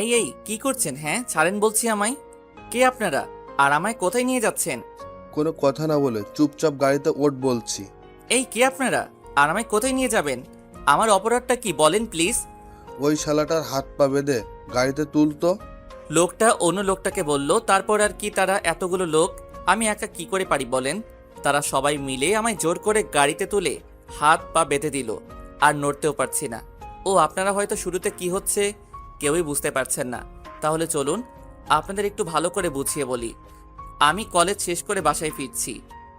এই কি করছেন? হ্যাঁ ছাড়েন বলছি আমায়। কে আপনারা? আর আমায় কোথায় নিয়ে যাচ্ছেন? কোনো কথা না বলে চুপচাপ গাড়িতে ওঠ বলছি। এই কে আপনারা? আর আমায় কোথায় নিয়ে যাবেন? আমার অপরাধটা কি বলেন প্লিজ। ওই শালাটার হাত পা বেঁধে গাড়িতে তুলতো। লোকটা অন্য লোকটাকে বলল। তারপর আর কি, তারা এতগুলো লোক, আমি একা কি করে পারি বলেন? তারা সবাই মিলে আমায় জোর করে গাড়িতে তুলে হাত পা বেঁধে দিল, আর নড়তেও পারছি না। ও আপনারা হয়তো শুরুতে কি হচ্ছে কেউই বুঝতে পারছেন না। তাহলে চলুন আপনাদের একটু ভালো করে বুঝিয়ে বলি। আমি কলেজ শেষ করে বাসায় ফিরছি,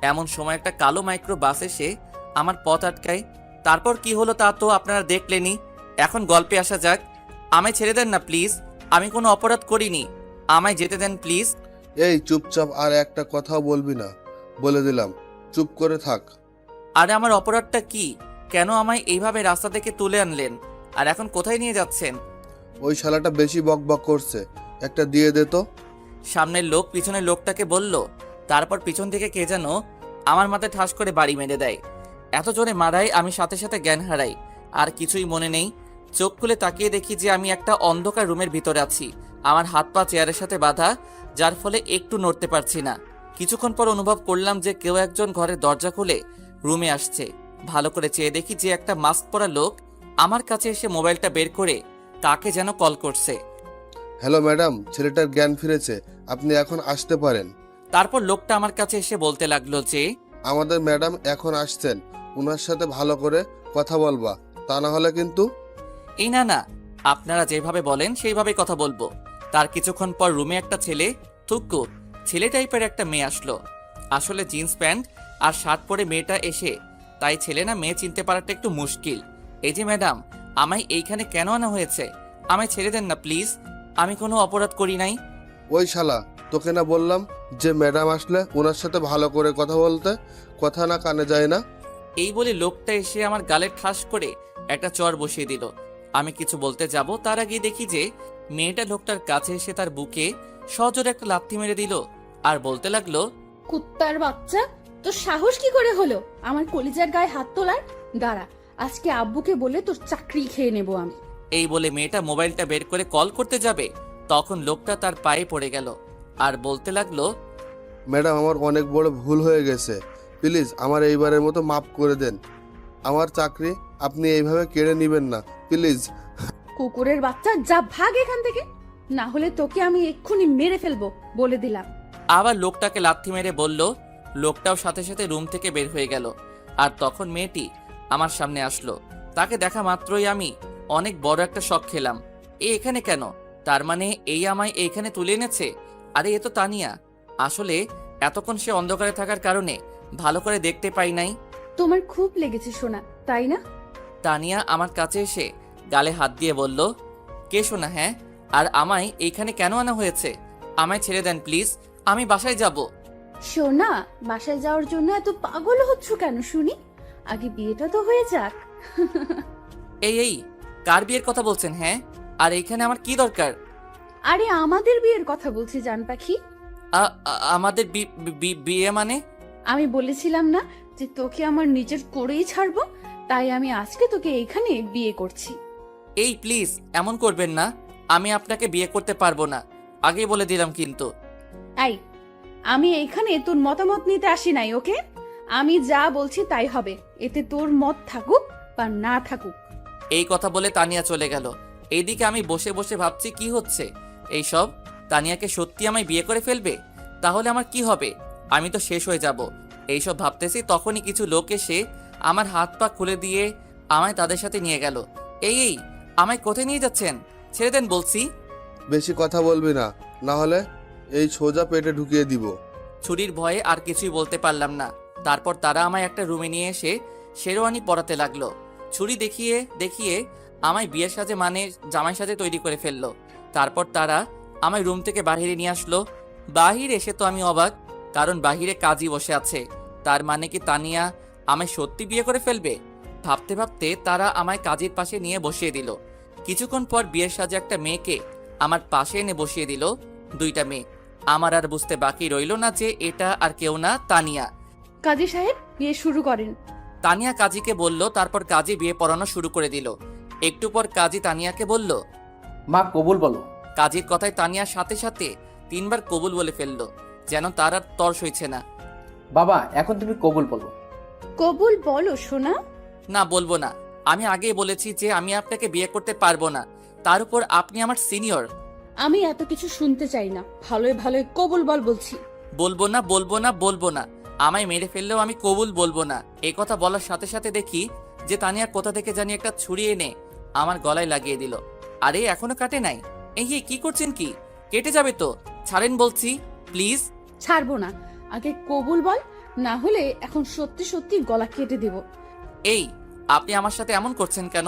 এমন সময় একটা কালো মাইক্রো বাস এসে আমার পথ আটকায়। তারপর কি হলো তা তো আপনারা দেখলেনই। এখন গল্পে আসা যাক। আমায় ছেড়ে দেন না প্লিজ, আমি কোনো অপরাধ করিনি, আমায় যেতে দেন প্লিজ। এই চুপচাপ, আর একটা কথাও বলবি না, বলে দিলাম। চুপ করে থাক। আরে আমার অপরাধটা কি? কেন আমায় এইভাবে রাস্তা থেকে তুলে আনলেন? আর এখন কোথায় নিয়ে যাচ্ছেন? ওই শালাটা বেশি বক বক করছে, একটা দিয়ে দে তো। সামনের লোক পিছনের লোকটাকে বলল। তারপর পিছন থেকে কে যেন আমার মাথায় ঠাস করে বাড়ি মেরে দেয়। এত জোরে মারায় আমি সাথে সাথে জ্ঞান হারাই, আর কিছুই মনে নেই। চোখ খুলে তাকিয়ে দেখি যে আমি একটা অন্ধকার রুমের ভিতরে আছি। আমার হাত পা চেয়ারের সাথে বাঁধা, যার ফলে একটু নড়তে পারছি না। কিছুক্ষণ পর অনুভব করলাম যে কেউ একজন ঘরের দরজা খুলে রুমে আসছে। ভালো করে চেয়ে দেখি যে একটা মাস্ক পরা লোক আমার কাছে এসে মোবাইলটা বের করে কাকে যেন কল করছে। হ্যালো ম্যাডাম, ছেলেটার জ্ঞান ফিরেছে, আপনি এখন আসতে পারেন। তারপর লোকটা আমার কাছে এসে বলতে লাগলো যে আমাদের ম্যাডাম এখন আসছেন, ওনার সাথে ভালো করে কথা বলবা, তা না হলে কিন্তু। এই না না, আপনারা যেভাবে বলেন সেইভাবেই কথা বলবো। তার কিছুক্ষণ পর রুমে একটা ছেলে, থুক্কু ছেলে টাইপের একটা মেয়ে আসলো। আসলে জিন্স প্যান্ট আর শার্ট পরে মেয়েটা এসে, তাই ছেলে না মেয়ে চিনতে পারাটা একটু মুশকিল। এই যে ম্যাডাম, আমায় এইখানে কেন আনা হয়েছে? আমায় ছেড়ে দেন না প্লিজ, আমি কোনো অপরাধ করি নাই। ওই শালা, তোকে না বললাম যে ম্যাডাম আসলে ওনার সাথে ভালো করে কথা বলতে, কথা না কানে যায় না। এই বলে লোকটা এসে আমার গালে ঠাস করে একটা চড় বসিয়ে দিল। আমি কিছু বলতে যাব তার আগে দেখি যে মেয়েটা লোকটার কাছে এসে তার বুকে সজোরে একটা লাথি মেরে দিল, আর বলতে লাগলো, কুত্তার বাচ্চা, তোর সাহস কি করে হলো আমার কলিজার গায়ে হাত তোলার? দাঁড়া, আজকে আব্বুকে বলে তোর চাকরি খেয়ে নেব আমি। এই বলে মেয়েটা মোবাইলটা বের করে কল করতে যাবে, তখন লোকটা তার পায়ে পড়ে গেল আর বলতে লাগলো, ম্যাডাম, আমার অনেক বড় ভুল হয়ে গেছে, প্লিজ আমার এইবারের মতো মাফ করে দেন। আমার চাকরি আপনি এইভাবে কেড়ে নেবেন না, প্লিজ। কুকুরের বাচ্চা, যা ভাগ এখান থেকে, না হলে তোকে আমি এক্ষুনি মেরে ফেলবো বলে দিলাম। আবার লোকটাকে লাথি মেরে বলল। লোকটাও সাথে সাথে রুম থেকে বের হয়ে গেল। আর তখন মেয়েটি আমার সামনে আসলো। তাকে দেখা মাত্রই আমি অনেক বড় একটা শক খেলাম। এ এখানে কেন? তার মানে এই আমায় এইখানে তুলে এনেছে? আরে এ তো তানিয়া। আসলে এতক্ষণ সে অন্ধকারে থাকার কারণে ভালো করে দেখতে পাই নাই। তোমার খুব লেগেছে সোনা, তাই না? তানিয়া আমার কাছে এসে গালে হাত দিয়ে বলল, কে শোনা? হ্যাঁ, আর আমায় এইখানে কেন আনা হয়েছে? আমায় ছেড়ে দেন প্লিজ, আমি বাসায় যাব। সোনা, বাসায় যাওয়ার জন্য এত পাগল হচ্ছ কেন শুনি? আগে বিয়েটা তো হয়ে যাক। এই কার বিয়ের কথা বলছেন? হ্যাঁ, আর এইখানে আমার কি দরকার? আরে আমাদের বিয়ের কথা বলছি জান পাখি। আমাদের বিয়ে মানে? আমি বলেছিলাম না যে তোকে আমার নিজের করেই ছাড়বো, তাই আমি আজকে তোকে এইখানে বিয়ে করছি। এই প্লিজ এমন করবেন না, আমি আপনাকে বিয়ে করতে পারবো না, আগেই বলে দিলাম কিন্তু। এই, আমি এইখানে তোর মতামত নিতে আসি নাই, ওকে? আমি যা বলছি তাই হবে, এতে তোর মত থাকুক বা না থাকুক। এই কথা বলে তানিয়া চলে গেল। এইদিকে আমি বসে বসে ভাবছি কি হচ্ছে এইসব। তানিয়াকে সত্যি আমায় বিয়ে করে ফেলবে? তাহলে আমার কি হবে? আমি তো শেষ হয়ে যাব। এইসব ভাবতেছি তখনই কিছু লোক এসে আমার হাত পা খুলে দিয়ে আমায় তাদের সাথে নিয়ে গেল। এই আমায় কোথায় নিয়ে যাচ্ছেন? ছেড়ে দেন বলছি। বেশি কথা বলবি না, না হলে এই সোজা পেটে ঢুকিয়ে দিব। ছুরির ভয়ে আর কিছুই বলতে পারলাম না। তারপর তারা আমায় একটা রুমে নিয়ে এসে শেরওয়ানি পরাতে লাগলো। ছুরি দেখিয়ে দেখিয়ে আমায় বিয়ের সাজে মানে জামাই সাজে তৈরি করে ফেললো। তারপর তারা আমায় রুম থেকে বাহিরে নিয়ে আসলো। বাহিরে এসে তো আমি অবাক, কারণ বাহিরে কাজী বসে আছে। তার মানে কি তানিয়া আমায় সত্যি বিয়ে করে ফেলবে? ভাবতে ভাবতে তারা আমায় কাজীর পাশে নিয়ে বসিয়ে দিল। কিছুক্ষণ পর বিয়ের সাজে একটা মেয়েকে আমার পাশে এনে বসিয়ে দিল। দুইটা মেয়ে। আমার আর বুঝতে বাকি রইল না যে এটা আর কেউ না, তানিয়া। কাজী সাহেব, বিয়ে শুরু করেন। তানিয়া কাজীকে বলল। তারপর কাজী বিয়ে পড়ানো শুরু করে দিল। একটু পর কাজী তানিয়াকে বলল, মা কবুল বলো। কাজীর কথায় তানিয়ার সাথে সাথে 3 বার কবুল বলে ফেললো, যেন তার আর তর সইছে না। বাবা এখন তুমি কবুল বলো। কবুল বলো সোনা। না, বলবো না। আমি আগেই বলেছি যে আমি আপনাকে বিয়ে করতে পারবো না, তার উপর আপনি আমার সিনিয়র। আমি এত কিছু শুনতে চাই না, ভালোই ভালোই কবুল বল বলছি। বলবো না, বলবো না, বলবো না। আমায় মেরে ফেললেও আমি কবুল বলবো না। এই কথা বলার সাথে সাথে দেখি যে তানিয়া কোথা থেকে জানি একটা ছুরি এনে আমার গলায় লাগিয়ে দিল। আরে এখনো কাটে নাই। এই কি করছেন কি? কেটে যাবে তো, ছাড়েন বলছি, প্লিজ। ছাড়বো না, আগে কবুল বল, না হলে এখন সত্যি সত্যি গলা কেটে দেব। এই, আপনি আমার সাথে এমন করছেন কেন?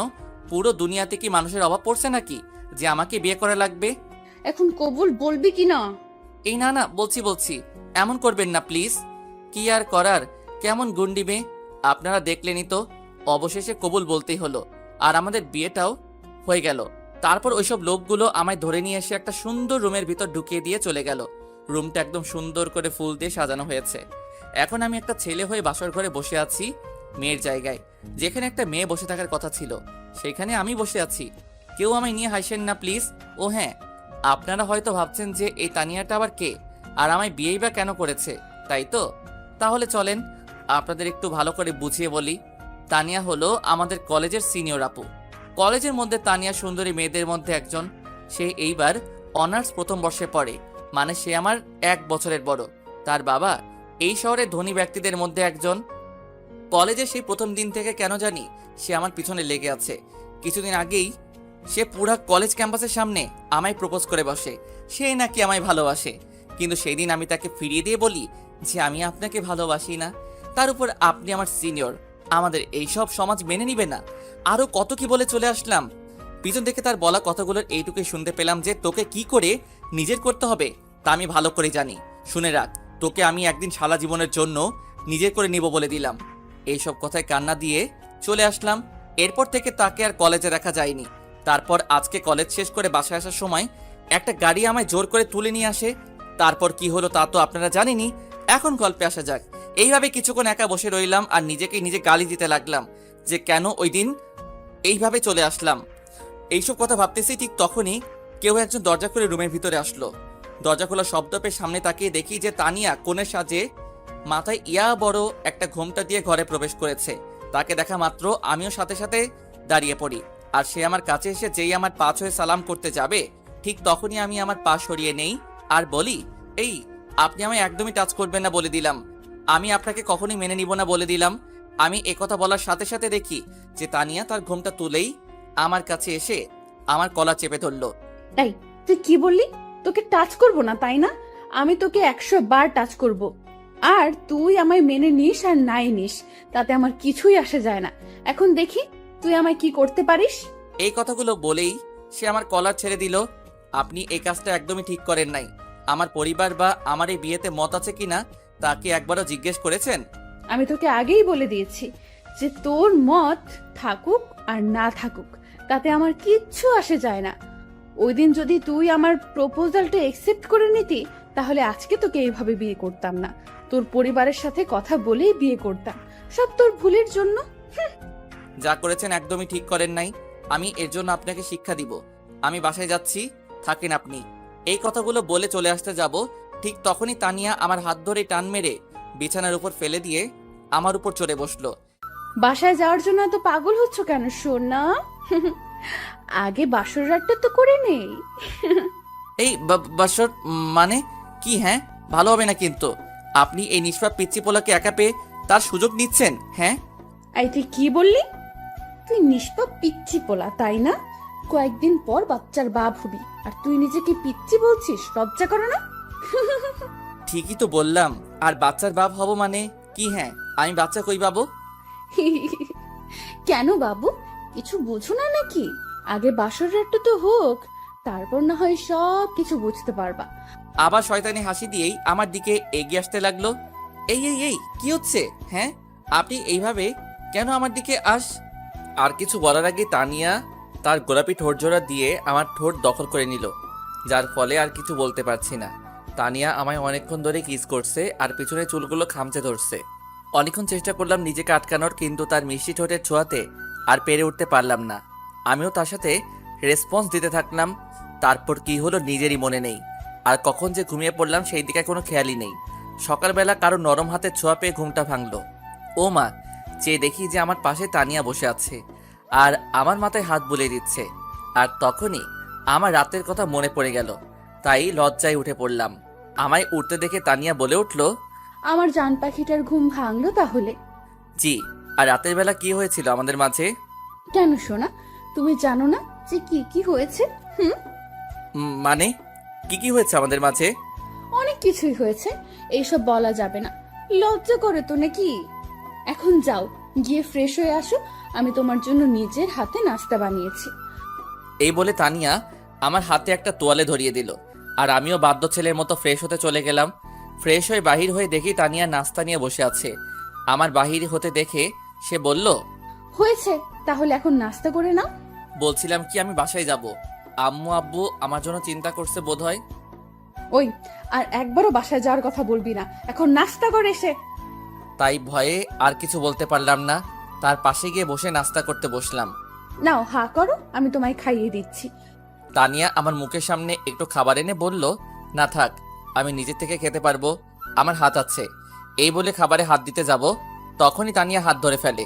পুরো দুনিয়াতে কি মানুষের অভাব পড়ছে নাকি যে আমাকে বিয়ে করা লাগবে? এখন কবুল বলবি কি না? এই না না, বলছি, এমন করবেন না প্লিজ। কি আর করার, কেমন গুন্ডি মেয়ে আপনারা দেখলেনই তো। অবশেষে কবুল বলতেই হলো, আর আমাদের বিয়েটাও হয়ে গেল। তারপর ওইসব লোকগুলো আমায় ধরে নিয়ে এসে একটা সুন্দর রুমের ভিতর ঢুকিয়ে দিয়ে চলে গেল। রুমটা একদম সুন্দর করে ফুল দিয়ে সাজানো হয়েছে। এখন আমি একটা ছেলে হয়ে বাসর ঘরে বসে আছি, মেয়ের জায়গায়। যেখানে একটা মেয়ে বসে থাকার কথা ছিল সেখানে আমি বসে আছি। কেউ আমায় নিয়ে হাসেন না প্লিজ। ও হ্যাঁ, আপনারা হয়তো ভাবছেন যে এই তানিয়াটা আবার কে, আর আমায় বিয়েই বা কেন করেছে, তাই তো? তাহলে চলেন আপনাদের একটু ভালো করে বুঝিয়ে বলি। তানিয়া হলো আমাদের কলেজের সিনিয়র আপু। কলেজের মধ্যে তানিয়া সুন্দরী মেয়েদের মধ্যে একজন। সে এইবার অনার্স প্রথম বর্ষে পড়ে, মানে সে আমার 1 বছরের বড়। তার বাবা এই শহরের ধনী ব্যক্তিদের মধ্যে একজন। কলেজে সেই প্রথম দিন থেকে কেন জানি সে আমার পিছনে লেগে আছে। কিছুদিন আগেই সে পুরা কলেজ ক্যাম্পাসের সামনে আমায় প্রপোজ করে বসে, সে নাকি আমায় ভালোবাসে। কিন্তু সেই দিন আমি তাকে ফিরিয়ে দিয়ে বলি যে আমি আপনাকে ভালোবাসি না। তার উপর আপনি আমার সিনিয়র, আমাদের এইসব সমাজ মেনে নিবে না। আরো কত কি বলে চলে আসলাম। পিছন থেকে তার বলা কথাগুলোর এইটুকুই শুনতে পেলাম যে তোকে কি করে নিজের করতে হবে তা আমি ভালো করে জানি। শুনে রাখ, তোকে আমি একদিন সারা জীবনের জন্য নিজের করে নিব বলে দিলাম। এইসব কথায় কান্না দিয়ে চলে আসলাম। এরপর থেকে তাকে আর কলেজে দেখা যায়নি। তারপর আজকে কলেজ শেষ করে বাসায় আসার সময় একটা গাড়ি আমায় জোর করে তুলে নিয়ে আসে। তারপর কি হলো তা তো আপনারা জানেনই। এখন গল্পে আসা যাক। এইভাবে কিছুক্ষণ একা বসে রইলাম আর নিজেকে নিজে গালি দিতে লাগলাম যে কেন ওই দিন এইভাবে চলে আসলাম। এইসব কথা ভাবতেছি ঠিক তখনই কেউ একজন দরজা খুলে রুমের ভিতরে আসলো। দরজা খোলা শব্দ পেয়ে সামনে তাকিয়ে দেখি যে তানিয়া কোণের সাজে মাথায় ইয়া বড় একটা ঘোমটা দিয়ে ঘরে প্রবেশ করেছে। তাকে দেখা মাত্র আমিও সাথে সাথে দাঁড়িয়ে পড়ি, আর সে আমার কাছে এসে যেই আমার পা ছুঁয়ে সালাম করতে যাবে ঠিক তখনই আমি আমার পা সরিয়ে নেই আর বলি, এই আপনি আমায় একদমই টাচ করবেন না বলে দিলাম। আমি আপনাকে কখনোই মেনে নিব না বলে দিলাম। আমি একথা বলার সাথে সাথে দেখি যে তানিয়া তার ঘোমটা তুলেই আমার কাছে এসে আমার কলা চেপে ধরলো। এই তুই কি বললি? তোকে টাচ করব না তাই না? আমি তোকে 100 বার টাচ করব। আর তুই আমায় মেনে নিস আর নাই নিস, তাতে আমার কিছুই আসে যায় না। এখন দেখি তুই আমায় কি করতে পারিস। এই কথাগুলো বলেই সে আমার কলার ছেড়ে দিল। আপনি এই কাজটা একদমই ঠিক করেন নাই। আমার পরিবার বা আমার এই বিয়েতে মত আছে কিনা তাকে একবারও জিজ্ঞেস করেছেন? আমি তোকে আগেই বলে দিয়েছি যে তোর মত থাকুক আর না থাকুক তাতে আমার কিচ্ছু আসে যায় না। ওই দিন যদি তুই আমার প্রপোজালটা একসেপ্ট করে নিতি তাহলে আজকে তোকে এইভাবে বিয়ে করতাম না, তোর পরিবারের সাথে কথা বলেই বিয়ে করতাম। সব তোর ভুলের জন্য। যা করেছেন একদমই ঠিক করেন নাই। আমি এর জন্য আপনাকে শিক্ষা দিব। আমি বাসায় যাচ্ছি, থাকেন আপনি। এই কথাগুলো বলে চলে আসতে যাব ঠিক তখনই তানিয়া আমার হাত ধরে টান মেরে বিছানার উপর ফেলে দিয়ে আমার উপর চড়ে বসলো। বাসায় যাওয়ার জন্য এত পাগল হচ্ছ কেন সোনা? আগে বাসর রাতটা তো করে নেই। এই বাসর মানে কি? হ্যাঁ, ভালো হবে না কিন্তু। আপনি এই নিষ্পাপ পিচ্চি পোলাকে একা পেয়ে তার সুযোগ নিচ্ছেন। হ্যাঁ, এই তুই কি বললি? তুই নিষ্পাপ পিচ্চি পোলা তাই না? কয়েকদিন পর বাচ্চার বাপ হবি আর তুই নিজেকে পিচ্চি বলছিস? লজ্জা করে না? ঠিকই তো বললাম। আর বাচ্চার বাপ হব মানে কি? হ্যাঁ, আমি বাচ্চা কই পাবো? কেন বাবু, কিছু বুঝো না নাকি? আগে বাসর রাতটা তো হোক, তারপর না হয় সব কিছু বুঝতে পারবা। আবার শয়তানি হাসি দিয়েই আমার দিকে এগিয়ে আসতে লাগলো। এই এই এই কি হচ্ছে? হ্যাঁ, আপনি এইভাবে কেন আমার দিকে আর কিছু বলার আগে তানিয়া তার গোলাপি ঠোঁট জোড়া দিয়ে আমার ঠোঁট দখল করে নিল, যার ফলে আর কিছু বলতে পারছি না। তানিয়া আমায় অনেকক্ষণ ধরে কিস করছে আর পিছনে চুলগুলো খামচে ধরছে। অনেকক্ষণ চেষ্টা করলাম নিজেকে আটকানোর, কিন্তু তার মিষ্টি ঠোঁটের ছোঁয়াতে আর পেরে উঠতে পারলাম না। আমিও তার সাথে রেসপন্স দিতে থাকলাম। তারপর কি হলো নিজেরই মনে নেই। আর কখন যে ঘুমিয়ে পড়লাম সেই দিকে কোনো খেয়ালই নেই। সকালবেলা কারো নরম হাতের ছোঁয়া পেয়ে ঘুমটা ভাঙলো। ও মা, চেয়ে দেখি যে আমার পাশে তানিয়া বসে আছে আর আমার মাথায় হাত বুলিয়ে দিচ্ছে। আর তখনই আমার রাতের কথা মনে পড়ে গেল, তাই লজ্জায় উঠে পড়লাম। আমায় উঠতে দেখে তানিয়া বলে উঠল, আমার জান পাখিটার ঘুম ভাঙলো তাহলে? জি। আর রাতের বেলা কি হয়েছিল আমাদের মাঝে? কেন সোনা, তুমি জানো না যে কি কি হয়েছে? মানে কি কি হয়েছে আমাদের মাঝে? অনেক কিছুই হয়েছে, এইসব বলা যাবে না। লজ্জা করে তো নাকি? এখন যাও, গিয়ে ফ্রেশ হয়ে আসো, আমি তোমার জন্য নিজের হাতে নাস্তা বানিয়েছি। এই বলে তানিয়া আমার হাতে একটা তোয়ালে ধরিয়ে দিল, আর আমিও বাধ্য ছেলের মতো ফ্রেশ হতে চলে গেলাম। ফ্রেশ হয়ে বাহির হয়ে দেখি তানিয়া নাস্তা নিয়ে বসে আছে। আমার বাহির হতে দেখে সে বলল, হয়েছে, তাহলে এখন নাস্তা করে নাও। বলছিলাম কি আমি বাসায় যাব। আম্মু আব্বু আমার জন্য চিন্তা করছে বোধহয়। ওই, আর একবারও বাসায় যাওয়ার কথা বলবি না, এখন নাস্তা করে এসে। তাই ভয়ে আর কিছু বলতে পারলাম না। তার পাশে গিয়ে বসে নাস্তা করতে বসলাম। নাও হা করো, আমি তোমায় খাইয়ে দিচ্ছি। তানিয়া আমার মুখের সামনে একটু খাবার এনে বলল, না থাক, আমি নিজে থেকে খেতে পারবো, আমার হাত আছে। এই বলে খাবারে হাত দিতে যাব, তখনই তানিয়া হাত ধরে ফেলে।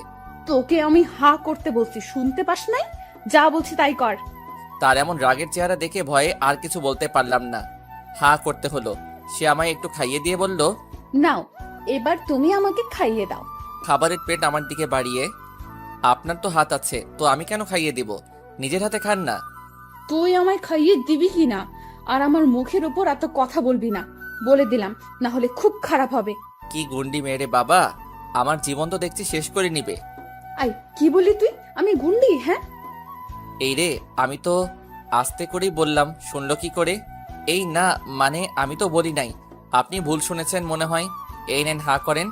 তোকে আমি হা করতে বলছি, শুনতে পাস নাই? যা বলছি তাই কর। তার এমন রাগের চেহারা দেখে ভয়ে আর কিছু বলতে পারলাম না, হা করতে হলো। সে আমায় একটু খাইয়ে দিয়ে বলল, নাও, এবার তুমি আমাকে খাইয়ে দাও। খাবারের প্লেট আমার দিকে বাড়িয়ে, আপনার তো হাত আছে, তো আমি কেন খাইয়ে দিব? নিজের হাতে খান না। তুই আমায় খাইয়ে দিবি কি না, আর আমার মুখের উপর এত কথা বলবি না, বলে দিলাম, না হলে খুব খারাপ হবে। কি গুন্ডি মেরে বাবা, আমার জীবন তো দেখছি শেষ করে নিবে। আই, কি বলি তুই? আমি গুন্ডি? হ্যাঁ, এই রে, আমি তো আস্তে করেই বললাম, শুনলো কি করে? এই না, মানে আমি তো বলি নাই, আপনি ভুল শুনেছেন মনে হয়। এই নেন, হা করেন,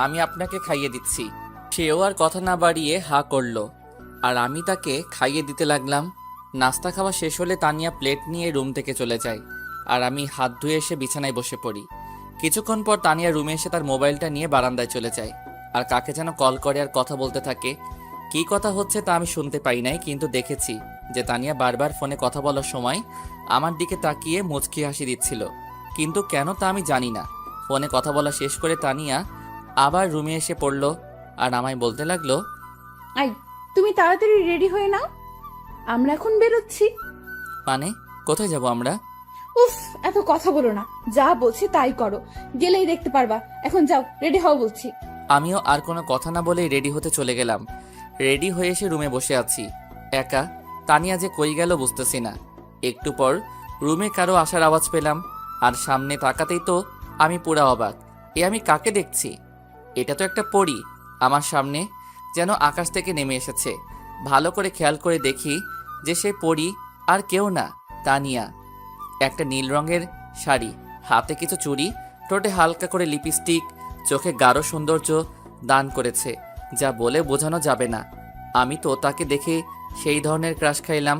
আমি আপনাকে খাইয়ে দিচ্ছি। সেও আর কথা না বাড়িয়ে হা করলো, আর আমি তাকে খাইয়ে দিতে লাগলাম। নাস্তা খাওয়া শেষ হলে তানিয়া প্লেট নিয়ে রুম থেকে চলে যায়, আর আমি হাত ধুয়ে এসে বিছানায় বসে পড়ি। কিছুক্ষণ পর তানিয়া রুমে এসে তার মোবাইলটা নিয়ে বারান্দায় চলে যায়, আর কাকে যেন কল করে আর কথা বলতে থাকে। কী কথা হচ্ছে তা আমি শুনতে পাই নাই, কিন্তু দেখেছি যে তানিয়া বারবার ফোনে কথা বলার সময় আমার দিকে তাকিয়ে মুচকি হাসি দিচ্ছিল, কিন্তু কেন তা আমি জানি না। ফোনে কথা বলা শেষ করে তানিয়া আবার রুমে এসে পড়ল, আর আমায় বলতে লাগলো, আই, তুমি তাড়াতাড়ি রেডি হয়ে নাও, আমরা এখন বেরোচ্ছি। মানে কোথায় যাব আমরা? উফ, এত কথা বলো না, যা বলছি তাই করো, গেলেই দেখতে পারবা। এখন যাও, রেডি হও বলছি। আমিও আর কোনো কথা না বলেই রেডি হতে চলে গেলাম। রেডি হয়ে এসে রুমে বসে আছি একা। তানিয়া যে কই গেল বুঝতেছি না। একটু পর রুমে কারো আসার আওয়াজ পেলাম, আর সামনে তাকাতেই তো আমি পুরা অবাক। এ আমি কাকে দেখছি? এটা তো একটা পরী আমার সামনে, যেন আকাশ থেকে নেমে এসেছে। ভালো করে খেয়াল করে দেখি যে সে পরী আর কেউ না, তানিয়া। একটা নীল রঙের শাড়ি, হাতে কিছু চুড়ি, ঠোঁটে হালকা করে লিপস্টিক, চোখে গাঢ় সৌন্দর্য দান করেছে, যা বলে বোঝানো যাবে না। আমি তো তাকে দেখে সেই ধরনের ক্রাশ খাইলাম।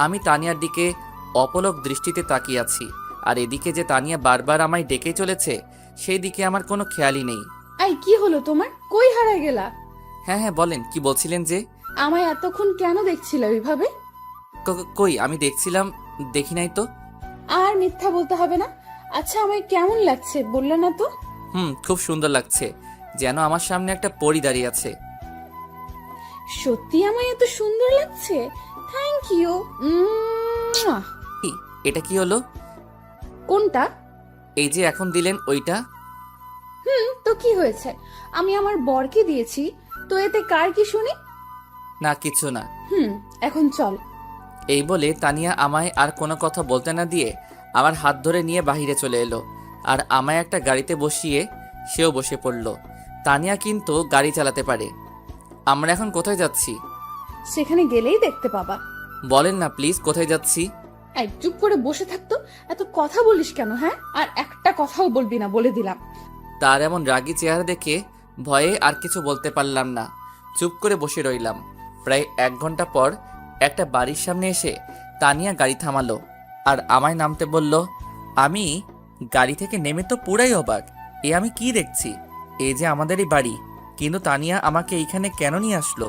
আমি তানিয়ার দিকে অপলক দৃষ্টিতে তাকিয়ে আছি, আর এদিকে যে তানিয়া বারবার আমায় ডেকে চলেছে সেই দিকে আমার কোনো খেয়ালই নেই। আই, কি হলো তোমার? কই হারায় গেলা? হ্যাঁ হ্যাঁ বলেন, কি বলছিলেন যে? আমায় এতক্ষণ কেন দেখছিলে ওইভাবে? কই আমি দেখছিলাম, দেখি নাই তো। আর মিথ্যা বলতে হবে না। আচ্ছা, আমায় কেমন লাগছে বললে না তো? খুব সুন্দর লাগছে, যেন আমার সামনে একটা পরী দাঁড়িয়ে আছে। সত্যি আমায় এত সুন্দর লাগছে? Thank you. কি, এটা কি হলো? কোনটা? এই যে এখন দিলেন ওইটা। তো কি হয়েছে? আমি আমার বরকে দিয়েছি, তো এতে কার কি শুনি? না কিছু না। এখন চল। এই বলে তানিয়া আমায় আর কোনো কথা বলতে না দিয়ে আমার হাত ধরে নিয়ে বাহিরে চলে এলো, আর আমায় একটা গাড়িতে বসিয়ে সেও বসে পড়ল। তানিয়া কিন্তু গাড়ি চালাতে পারে। আমরা এখন কোথায় যাচ্ছি? সেখানে গেলেই দেখতে পাবা। বলেন না প্লিজ, কোথায় যাচ্ছি? এই, চুপ করে বসে থাকতো, এত কথা বলিস কেন? হ্যাঁ, আর একটা কথাও বলবি না, বলে দিলাম। তার এমন রাগী চেহারা দেখে ভয়ে আর কিছু বলতে পারলাম না, চুপ করে বসে রইলাম। প্রায় 1 ঘন্টা পর একটা বাড়ির সামনে এসে তানিয়া গাড়ি থামালো, আর আমায় নামতে বলল। আমি গাড়ি থেকে নেমে তো পুরাই অবাক। এ আমি কি দেখছি? এই যে আমাদেরই বাড়ি, কিন্তু তানিয়া আমাকে এইখানে কেন নিয়ে আসলো?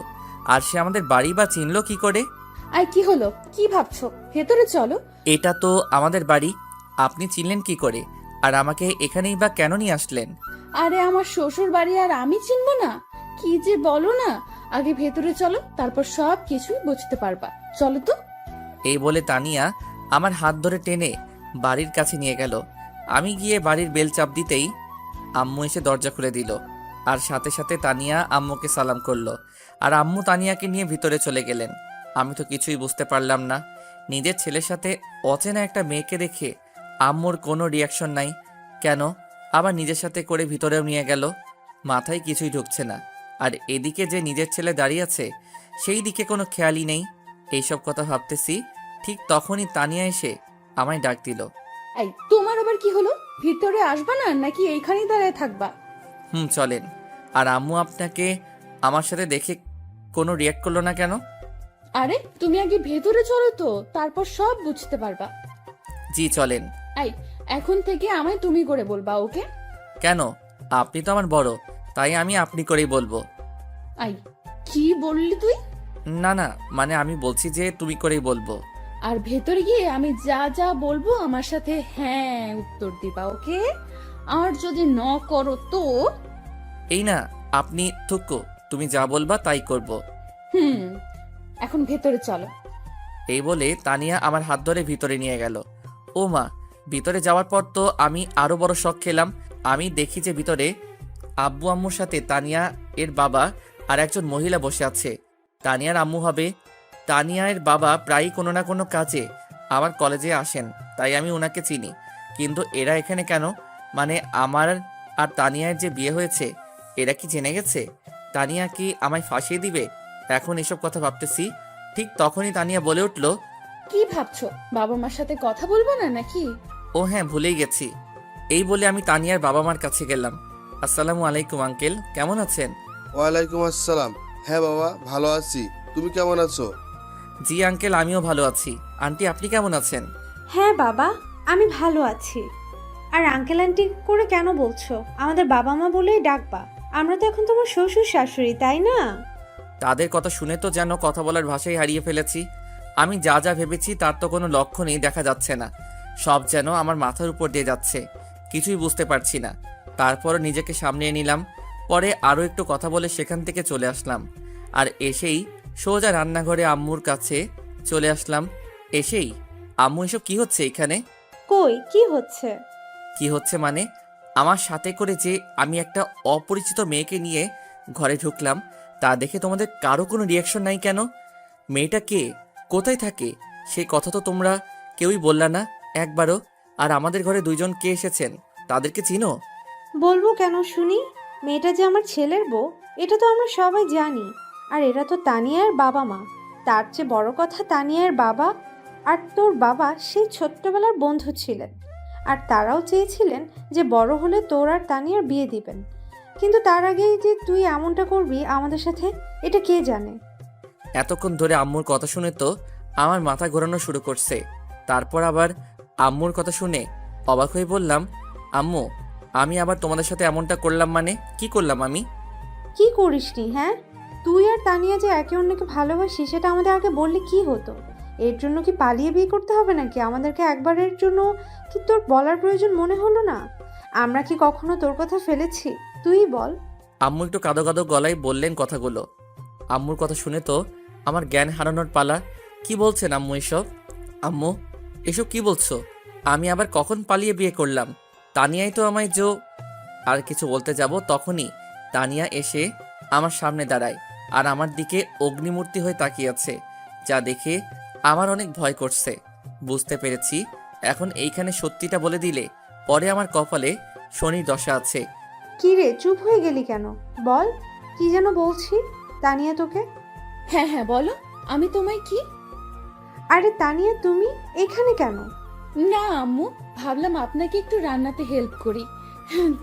আর সে আমাদের বাড়ি বা চিনলো কি করে? আই, কি হলো? কি ভাবছো? ভেতরে চলো। এটা তো আমাদের বাড়ি, আপনি চিনলেন কি করে? আর আমাকে এখানেই বা কেন নিয়ে আসলেন? আরে আমার শ্বশুর বাড়ি আর আমি চিনবো না? কি যে বলো না। আগে ভেতরে চলো, তারপর সব কিছুই বুঝতে পারবা। চলো তো। এই বলে তানিয়া আমার হাত ধরে টেনে বাড়ির কাছে নিয়ে গেল। আমি গিয়ে বাড়ির বেল চাপ দিতেই আম্মু এসে দরজা খুলে দিল। আর সাথে সাথে তানিয়া আম্মুকে সালাম করলো। আর আম্মু তানিয়াকে নিয়ে ভিতরে চলে গেলেন। আমি তো কিছুই বুঝতে পারলাম না। নিজের ছেলের সাথে অচেনা একটা মেয়েকে দেখে আম্মুর কোনো রিয়াকশন নাই কেন? আবার নিজের সাথে করে ভিতরেও নিয়ে গেল। মাথায় কিছুই ঢুকছে না। আর এদিকে যে নিজের ছেলে দাঁড়িয়ে আছে সেই দিকে কোনো খেয়ালই নেই। এইসব কথা ভাবতেছি, ঠিক তখনই তানিয়া এসে আমায় ডাক দিল। এই তোমার আবার কি হলো? ভিতরে আসবা না নাকি এইখানেই দাঁড়ায় থাকবা? চলেন। আর আম্মু আপনাকে আমার সাথে দেখে কোনো রিয়াক্ট করলো না কেন? আরে তুমি আগে ভেতরে চলো তো, তারপর সব বুঝতে পারবা। জি চলেন। এই এখন থেকে আমায় তুমি করে বলবা, ওকে? কেন? আপনি তো আমার বড়, তাই আমি আপনি করেই বলবো। আই কি বললি তুই? না না, মানে আমি বলছি যে তুমি করেই বলবো। আর ভেতরে গিয়ে আমি যা যা বলবো আমার সাথে হ্যাঁ উত্তর দিবা, ওকে? আর যদি ন করো তো? এই না, আপনি থুকো, তুমি যা বলবা তাই করব। হুম, এখন ভেতরে চলো। এই বলে তানিয়া আমার হাত ধরে ভিতরে নিয়ে গেল। ও মা, ভিতরে যাওয়ার পর তো আমি আরো বড় শক খেলাম। আমি দেখি যে ভিতরে আব্বু আম্মুর সাথে তানিয়া এর বাবা আর একজন মহিলা বসে আছে। তানিয়ার আম্মু হবে। তানিয়ার বাবা প্রায়ই কোনো না কোনো কাজে আমার কলেজে আসেন, তাই আমি ওনাকে চিনি। কিন্তু এরা এখানে কেন? মানে আমার আর তানিয়ার যে বিয়ে হয়েছে, এরা কি জেনে গেছে? তানিয়া কি আমায় ফাঁসিয়ে দিবে? এখন এসব কথা ভাবতেছি, ঠিক তখনই তানিয়া বলে উঠল, কি ভাবছো? বাবা মার সাথে কথা বলবো না নাকি? ও হ্যাঁ, ভুলেই গেছি। এই বলে আমি তানিয়ার বাবা মার কাছে গেলাম। আসসালামু আলাইকুম আঙ্কেল, কেমন আছেন? ওয়ালাইকুম আসসালাম। হ্যাঁ বাবা, ভালো আছি। তুমি কেমন আছো? জি আঙ্কেল, আমিও ভালো আছি। আন্টি, আপনি কেমন আছেন? হ্যাঁ বাবা, আমি ভালো আছি। আর আঙ্কেল আন্টি করে কেন বলছো? আমাদের বাবা মা বলেই ডাকবা। আমরা তো এখন তোমার শ্বশুর শাশুড়ি, তাই না? তাদের কথা শুনে তো যেন কথা বলার ভাষাই হারিয়ে ফেলেছি। আমি যা যা ভেবেছি তার তো কোনো লক্ষণই দেখা যাচ্ছে না। সব যেন আমার মাথার উপর দিয়ে যাচ্ছে, কিছুই বুঝতে পারছি না। তারপর নিজেকে সামলিয়ে নিলাম। পরে আরও একটু কথা বলে সেখান থেকে চলে আসলাম। আর এসেই সোজা রান্নাঘরে আম্মুর কাছে চলে আসলাম। এসেই আম্মু, এসব কি হচ্ছে এখানে? কই কি হচ্ছে? কি হচ্ছে মানে? আমার সাথে করে যে আমি একটা অপরিচিত মেয়েকে নিয়ে ঘরে ঢুকলাম, তা দেখে তোমাদের কারো কোনো রিয়াকশন নাই কেন? মেয়েটা কে, কোথায় থাকে, সেই কথা তো তোমরা কেউই বললা না একবারও। আর আমাদের ঘরে দুইজন কে এসেছেন, তাদেরকে চিনো? বলবো কেন শুনি? মেয়েটা যে আমার ছেলের বউ, এটা তো আমরা সবাই জানি। আর এরা তো তানিয়ার বাবা মা। তার চেয়ে বড় কথা, তানিয়ার বাবা আর তোর বাবা সেই ছোট্টবেলার বন্ধু ছিলেন। আর তারাও চেয়েছিলেন যে বড় হলে তোর আর তানিয়ার বিয়ে দিবেন। কিন্তু তার আগেই যে তুই এমনটা করবি আমাদের সাথে, এটা কে জানে? এতক্ষণ ধরে আম্মুর কথা শুনে তো আমার মাথা ঘোরানো শুরু করছে। তারপর আবার আম্মুর কথা শুনে অবাক হয়ে বললাম, আম্মু, আমি আবার তোমাদের সাথে এমনটা করলাম মানে? কি করলাম আমি? কি করিসনি? হ্যাঁ, তুই আর তানিয়া যে একে অন্যকে ভালোবাসি সেটা আমাদের আগে বললে কি হতো? এর জন্য কি পালিয়ে বিয়ে করতে হবে নাকি? আমাদেরকে একবারের জন্য কি তোর বলার প্রয়োজন মনে হলো না? আমরা কি কখনো তোর কথা ফেলেছি? তুই বল। আম্মু একটু কাঁদো কাঁদো গলায় বললেন কথাগুলো। আম্মুর কথা শুনে তো আমার জ্ঞান হারানোর পালা। কি বলছেন আম্মু এসব? আম্মু, এসব কি বলছো? আমি আবার কখন পালিয়ে বিয়ে করলাম? তানিয়াই তো আমায় আর কিছু বলতে যাব তখনই তানিয়া এসে আমার সামনে দাঁড়ায় আর আমার দিকে অগ্নিমূর্তি হয়ে তাকিয়ে আছে, যা দেখে আমার অনেক ভয় করছে। বুঝতে পেরেছি এখন এইখানে সত্যিটা বলে দিলে পরে আমার কপালে শনির দশা আছে। কি রে, চুপ হয়ে গেলি কেন? বল, কি যেন বলছি। তানিয়া তোকে? হ্যাঁ হ্যাঁ বলো, আমি তোমায় কি? আরে তানিয়া, তুমি এখানে কেন? না আম্মু, ভাবলাম আপনাকে একটু রান্নাতে হেল্প করি,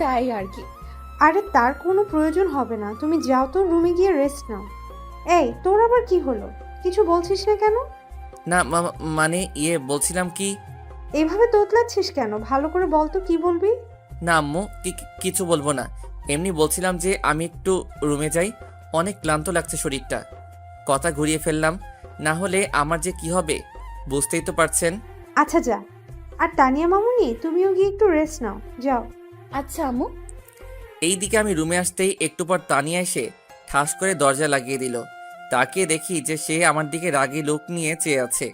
তাই আর কি। আরে তার কোনো প্রয়োজন হবে না, তুমি যাও তো, রুমে গিয়ে রেস্ট নাও। এই তোর আবার কি হলো? কিছু বলছিস না কেন? না মানে বলছিলাম কি। এভাবে তোতলাচ্ছিস কেন? ভালো করে বল তো কি বলবি। না আম্মু, কিছু বলবো না। এমনি বলছিলাম যে আমি একটু রুমে যাই, অনেক ক্লান্ত লাগছে শরীরটা। কথা ঘুরিয়ে ফেললাম, না হলে আমার যে কি হবে বুঝতেই তো পারছেন। আচ্ছা যা। আর তানিয়া মামুনি, তুমিও গিয়ে একটু রেস্ট নাও, যাও। আচ্ছা আম্মু। এইদিকে আমি রুমে আসতেই একটু পর তানিয়া এসে ঠাস করে দরজা লাগিয়ে দিল। তাকিয়ে দেখি যে সে আমার দিকে রাগী লোক নিয়ে চেয়ে আছে।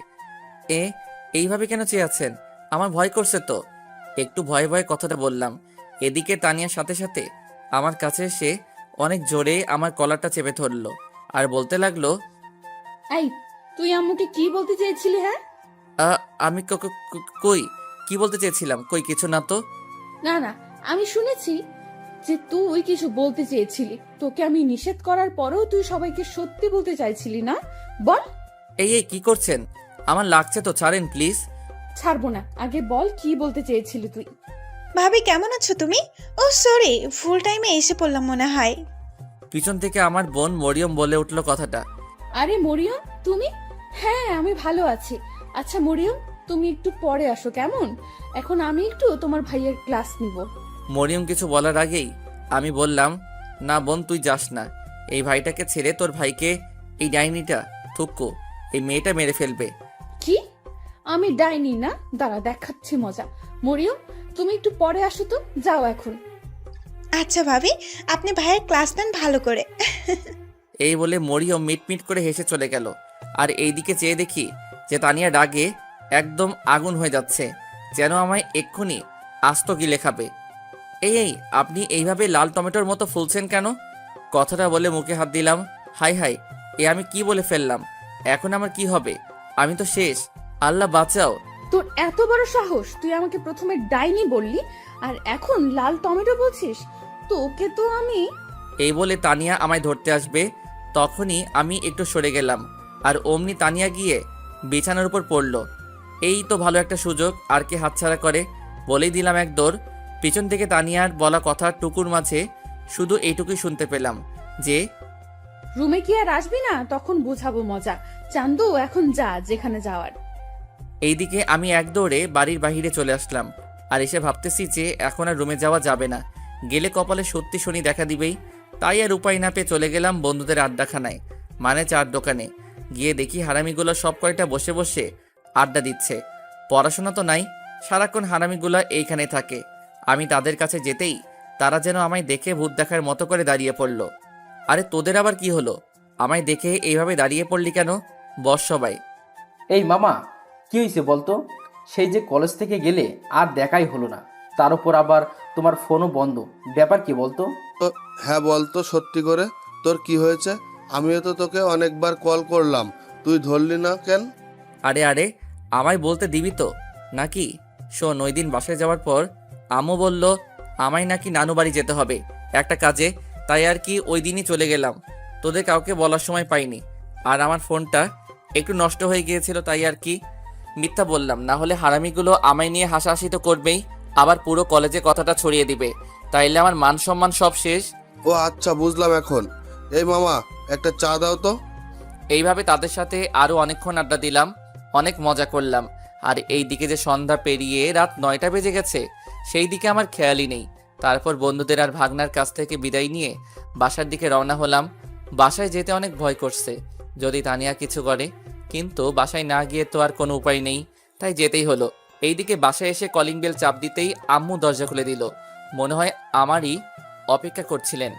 এইভাবে কেন চেয়ে আছেন? আমার ভয় করছে তো। একটু ভয়ে ভয়ে কথাটা বললাম। এদিকে তানিয়ার সাথে সাথে আমার কাছে এসে অনেক জোরে আমার কলারটা চেপে ধরলো আর বলতে লাগলো, এই, তুই আম্মুকে কি বলতে চেয়েছিলি? হ্যাঁ, আমি কই কি বলতে চেয়েছিলাম? কই কিছু না তো। না না, আমি শুনেছি যে তুই কিছু বলতে চেয়েছিলি। তোকে আমি নিষেধ করার পরেও তুই সবাইকে সত্যি বলতে চাইছিলি না? বল। এই কি করছেন? আমার লাগছে তো, ছাড়েন প্লিজ। ছাড়বো না, আগে বল কি বলতে চেয়েছিলি তুই। ভাবি কেমন আছো তুমি? ও সরি, ফুল টাইমে এসে পড়লাম মনে হয়। পিছন থেকে আমার বোন মরিয়ম বলে উঠলো কথাটা। আরে মরিয়ম, তুমি? হ্যাঁ, আমি ভালো আছি। আচ্ছা মরিয়ম, তুমি একটু পরে আসো কেমন? এখন আমি একটু তোমার ভাইয়ের ক্লাস নিব। মরিয়ম কিছু বলার আগেই আমি বললাম, না বোন, তুই যাস না। এই ভাইটাকে ছেড়ে তোর ভাইকে, এই ডাইনিটা থুক্কু, এই মেয়েটা মেরে ফেলবে। কি? আমি ডাইনি না? দাঁড়া, দেখাচ্ছি মজা। মরিয়ম, তুমি একটু পরে আসো তো, যাও এখন। আচ্ছা ভাবি, আপনি ভাইয়ের ক্লাস নেন ভালো করে। এই বলে মরিয়ম মিটমিট করে হেসে চলে গেল। আর এইদিকে চেয়ে দেখি যে তানিয়া রাগে একদম আগুন হয়ে যাচ্ছে, যেন আমায় এক্ষুনি আস্ত গিলে খাবে। এই আপনি এইভাবে লাল টমেটোর মতো ফুলছেন কেন? কথাটা বলে মুখে হাত দিলাম। হাই হাই, আমি কি বলে ফেললাম? এখন আমার কি হবে? আমি তো শেষ। আল্লাহ বাঁচাও। তোর এত বড় সাহস, তুই আমাকে প্রথমে ডাইনি বললি আর এখন লাল টমেটো বলছিস? তোকে তো আমি। এই বলে তানিয়া আমায় ধরতে আসবে, তখনই আমি একটু সরে গেলাম আর অমনি তানিয়া গিয়ে বিছানার উপর পড়ল। এই তো ভালো একটা সুযোগ, আর কি হাতছাড়া করে। বলেই দিলাম এক দৌড়। পিছন থেকে তানিয়ার বলা কথা টুকুর মাঝে শুধু এইটুকুই শুনতে পেলাম যে, রুমে কি আর আসবি না? তখন বুঝাবো মজা। চান্দু, এখন যা যেখানে যাওয়ার। এইদিকে আমি এক দৌড়ে বাড়ির বাহিরে চলে আসলাম আর এসে ভাবতেছি যে এখন আর রুমে যাওয়া যাবে না, গেলে কপালে সত্যি শনি দেখা দিবেই। তাই আর উপায় না পেয়ে চলে গেলাম বন্ধুদের আড্ডাখানায়, মানে চার দোকানে। গিয়ে দেখি হারামিগুলো সব কয়টা বসে বসে আড্ডা দিচ্ছে। পড়াশোনা তো নাই, সারাক্ষণ হারামিগুলো এইখানে থাকে। আমি তাদের কাছে যেতেই তারা যেন আমায় দেখে ভূত দেখার মতো করে দাঁড়িয়ে পড়ল। আরে তোদের আবার কি হলো? আমায় দেখে এইভাবে দাঁড়িয়ে পড়লি কেন? বস সবাই। এই মামা, কি হয়েছে বলতো? সেই যে কলেজ থেকে গেলে আর দেখাই হলো না, তার উপর আবার তোমার ফোনও বন্ধ, ব্যাপার কি বলতো? তো হ্যাঁ বলতো, সত্যি করে তোর কি হয়েছে? আমিও তো তোকে অনেকবার কল করলাম, তুই ধরলি না কেন? আরে আরে, আমায় বলতে দিবি তো নাকি? শোন, ওই দিন বাসায় যাওয়ার পর আম্মু বলল আমায় নাকি নানু বাড়ি যেতে হবে একটা কাজে, তাই আর কি ওই দিনই চলে গেলাম। তোদের কাউকে বলার সময় পাইনি। আর আমার ফোনটা একটু নষ্ট হয়ে গিয়েছিল, তাই আর কি মিথ্যা বললাম। না হলে হারামিগুলো আমায় নিয়ে হাসাহাসি তো করবেই, আবার পুরো কলেজে কথাটা ছড়িয়ে দিবে। তাইলে আমার মান সম্মান সব শেষ। ও আচ্ছা, বুঝলাম এখন। এই মামা, একটা চা দাও তো। এইভাবে তাদের সাথে আরো অনেকক্ষণ আড্ডা দিলাম, অনেক মজা করলাম। আর এই দিকে যে সন্ধ্যা পেরিয়ে রাত 9টা বেজে গেছে, সেই দিকে আমার খেয়ালই নেই। তারপর বন্ধুদের আর ভাগনার কাছ থেকে বিদায় নিয়ে বাসার দিকে রওনা হলাম। বাসায় যেতে অনেক ভয় করছে, যদি তানিয়া কিছু করে, কিন্তু বাসায় না গিয়ে তো আর কোনো উপায় নেই, তাই যেতেই হলো। এইদিকে বাসায় এসে কলিং বেল চাপ দিতেই আম্মু দরজা খুলে দিল। মনে হয় আমারই অপেক্ষা করছিলেন।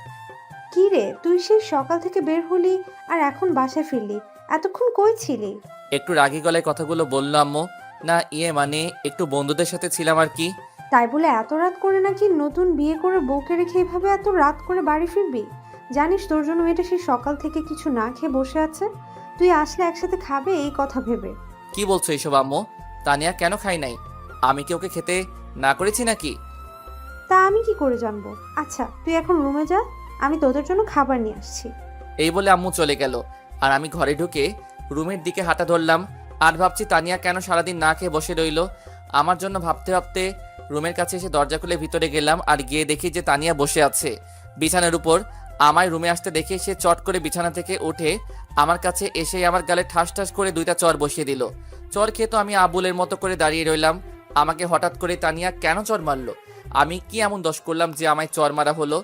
কি রে, তুই সেই সকাল থেকে বের হলি আর এখন বাসায় ফিরলি? এতক্ষণ কই ছিলি? একটু রাগী গলায় কথাগুলো বলল আম্মু। না মানে একটু বন্ধুদের সাথে ছিলাম আর কি। তাই বলে এত রাত করে নাকি নতুন বিয়ে করে বউকে রেখে এভাবে এত রাত করে বাড়ি ফিরবি? জানিস তোর জন্য মেয়েটা সেই সকাল থেকে কিছু না খেয়ে বসে আছে, তুই আসলে একসাথে খাবে এই কথা ভেবে। কি বলছো এইসব আম্মু? তানিয়া কেন খাই নাই? আমি কি ওকে খেতে না করেছি নাকি? তা আমি কি করে জানবো? আচ্ছা তুই এখন রুমে যা, আমি তোদের জন্য খাবার নিয়ে আসছি। এই বলে আম্মু চলে গেল আর আমি ঘরে ঢুকে রুমের দিকে হাঁটা ধরলাম। আর ভাবছি তানিয়া কেন সারাদিন না খেয়ে বসে রইল। আমার জন্য ভাবতে ভাবতে রুমের কাছে এসে দরজা খুলে ভিতরে গেলাম আর গিয়ে দেখি যে তানিয়া বসে আছে বিছানার উপর। আমায় রুমে আসতে দেখে সে চট করে বিছানা থেকে উঠে আমার কাছে এসে আমার গালে ঠাস ঠাস করে 2টা চর বসিয়ে দিল। চর খেয়ে তো আমি আবুলের মতো করে দাঁড়িয়ে রইলাম। আমাকে হঠাৎ করে তানিয়া কেন চর মারলো? আমি কি এমন দোষ করলাম যে আমায় চর মারা হলো?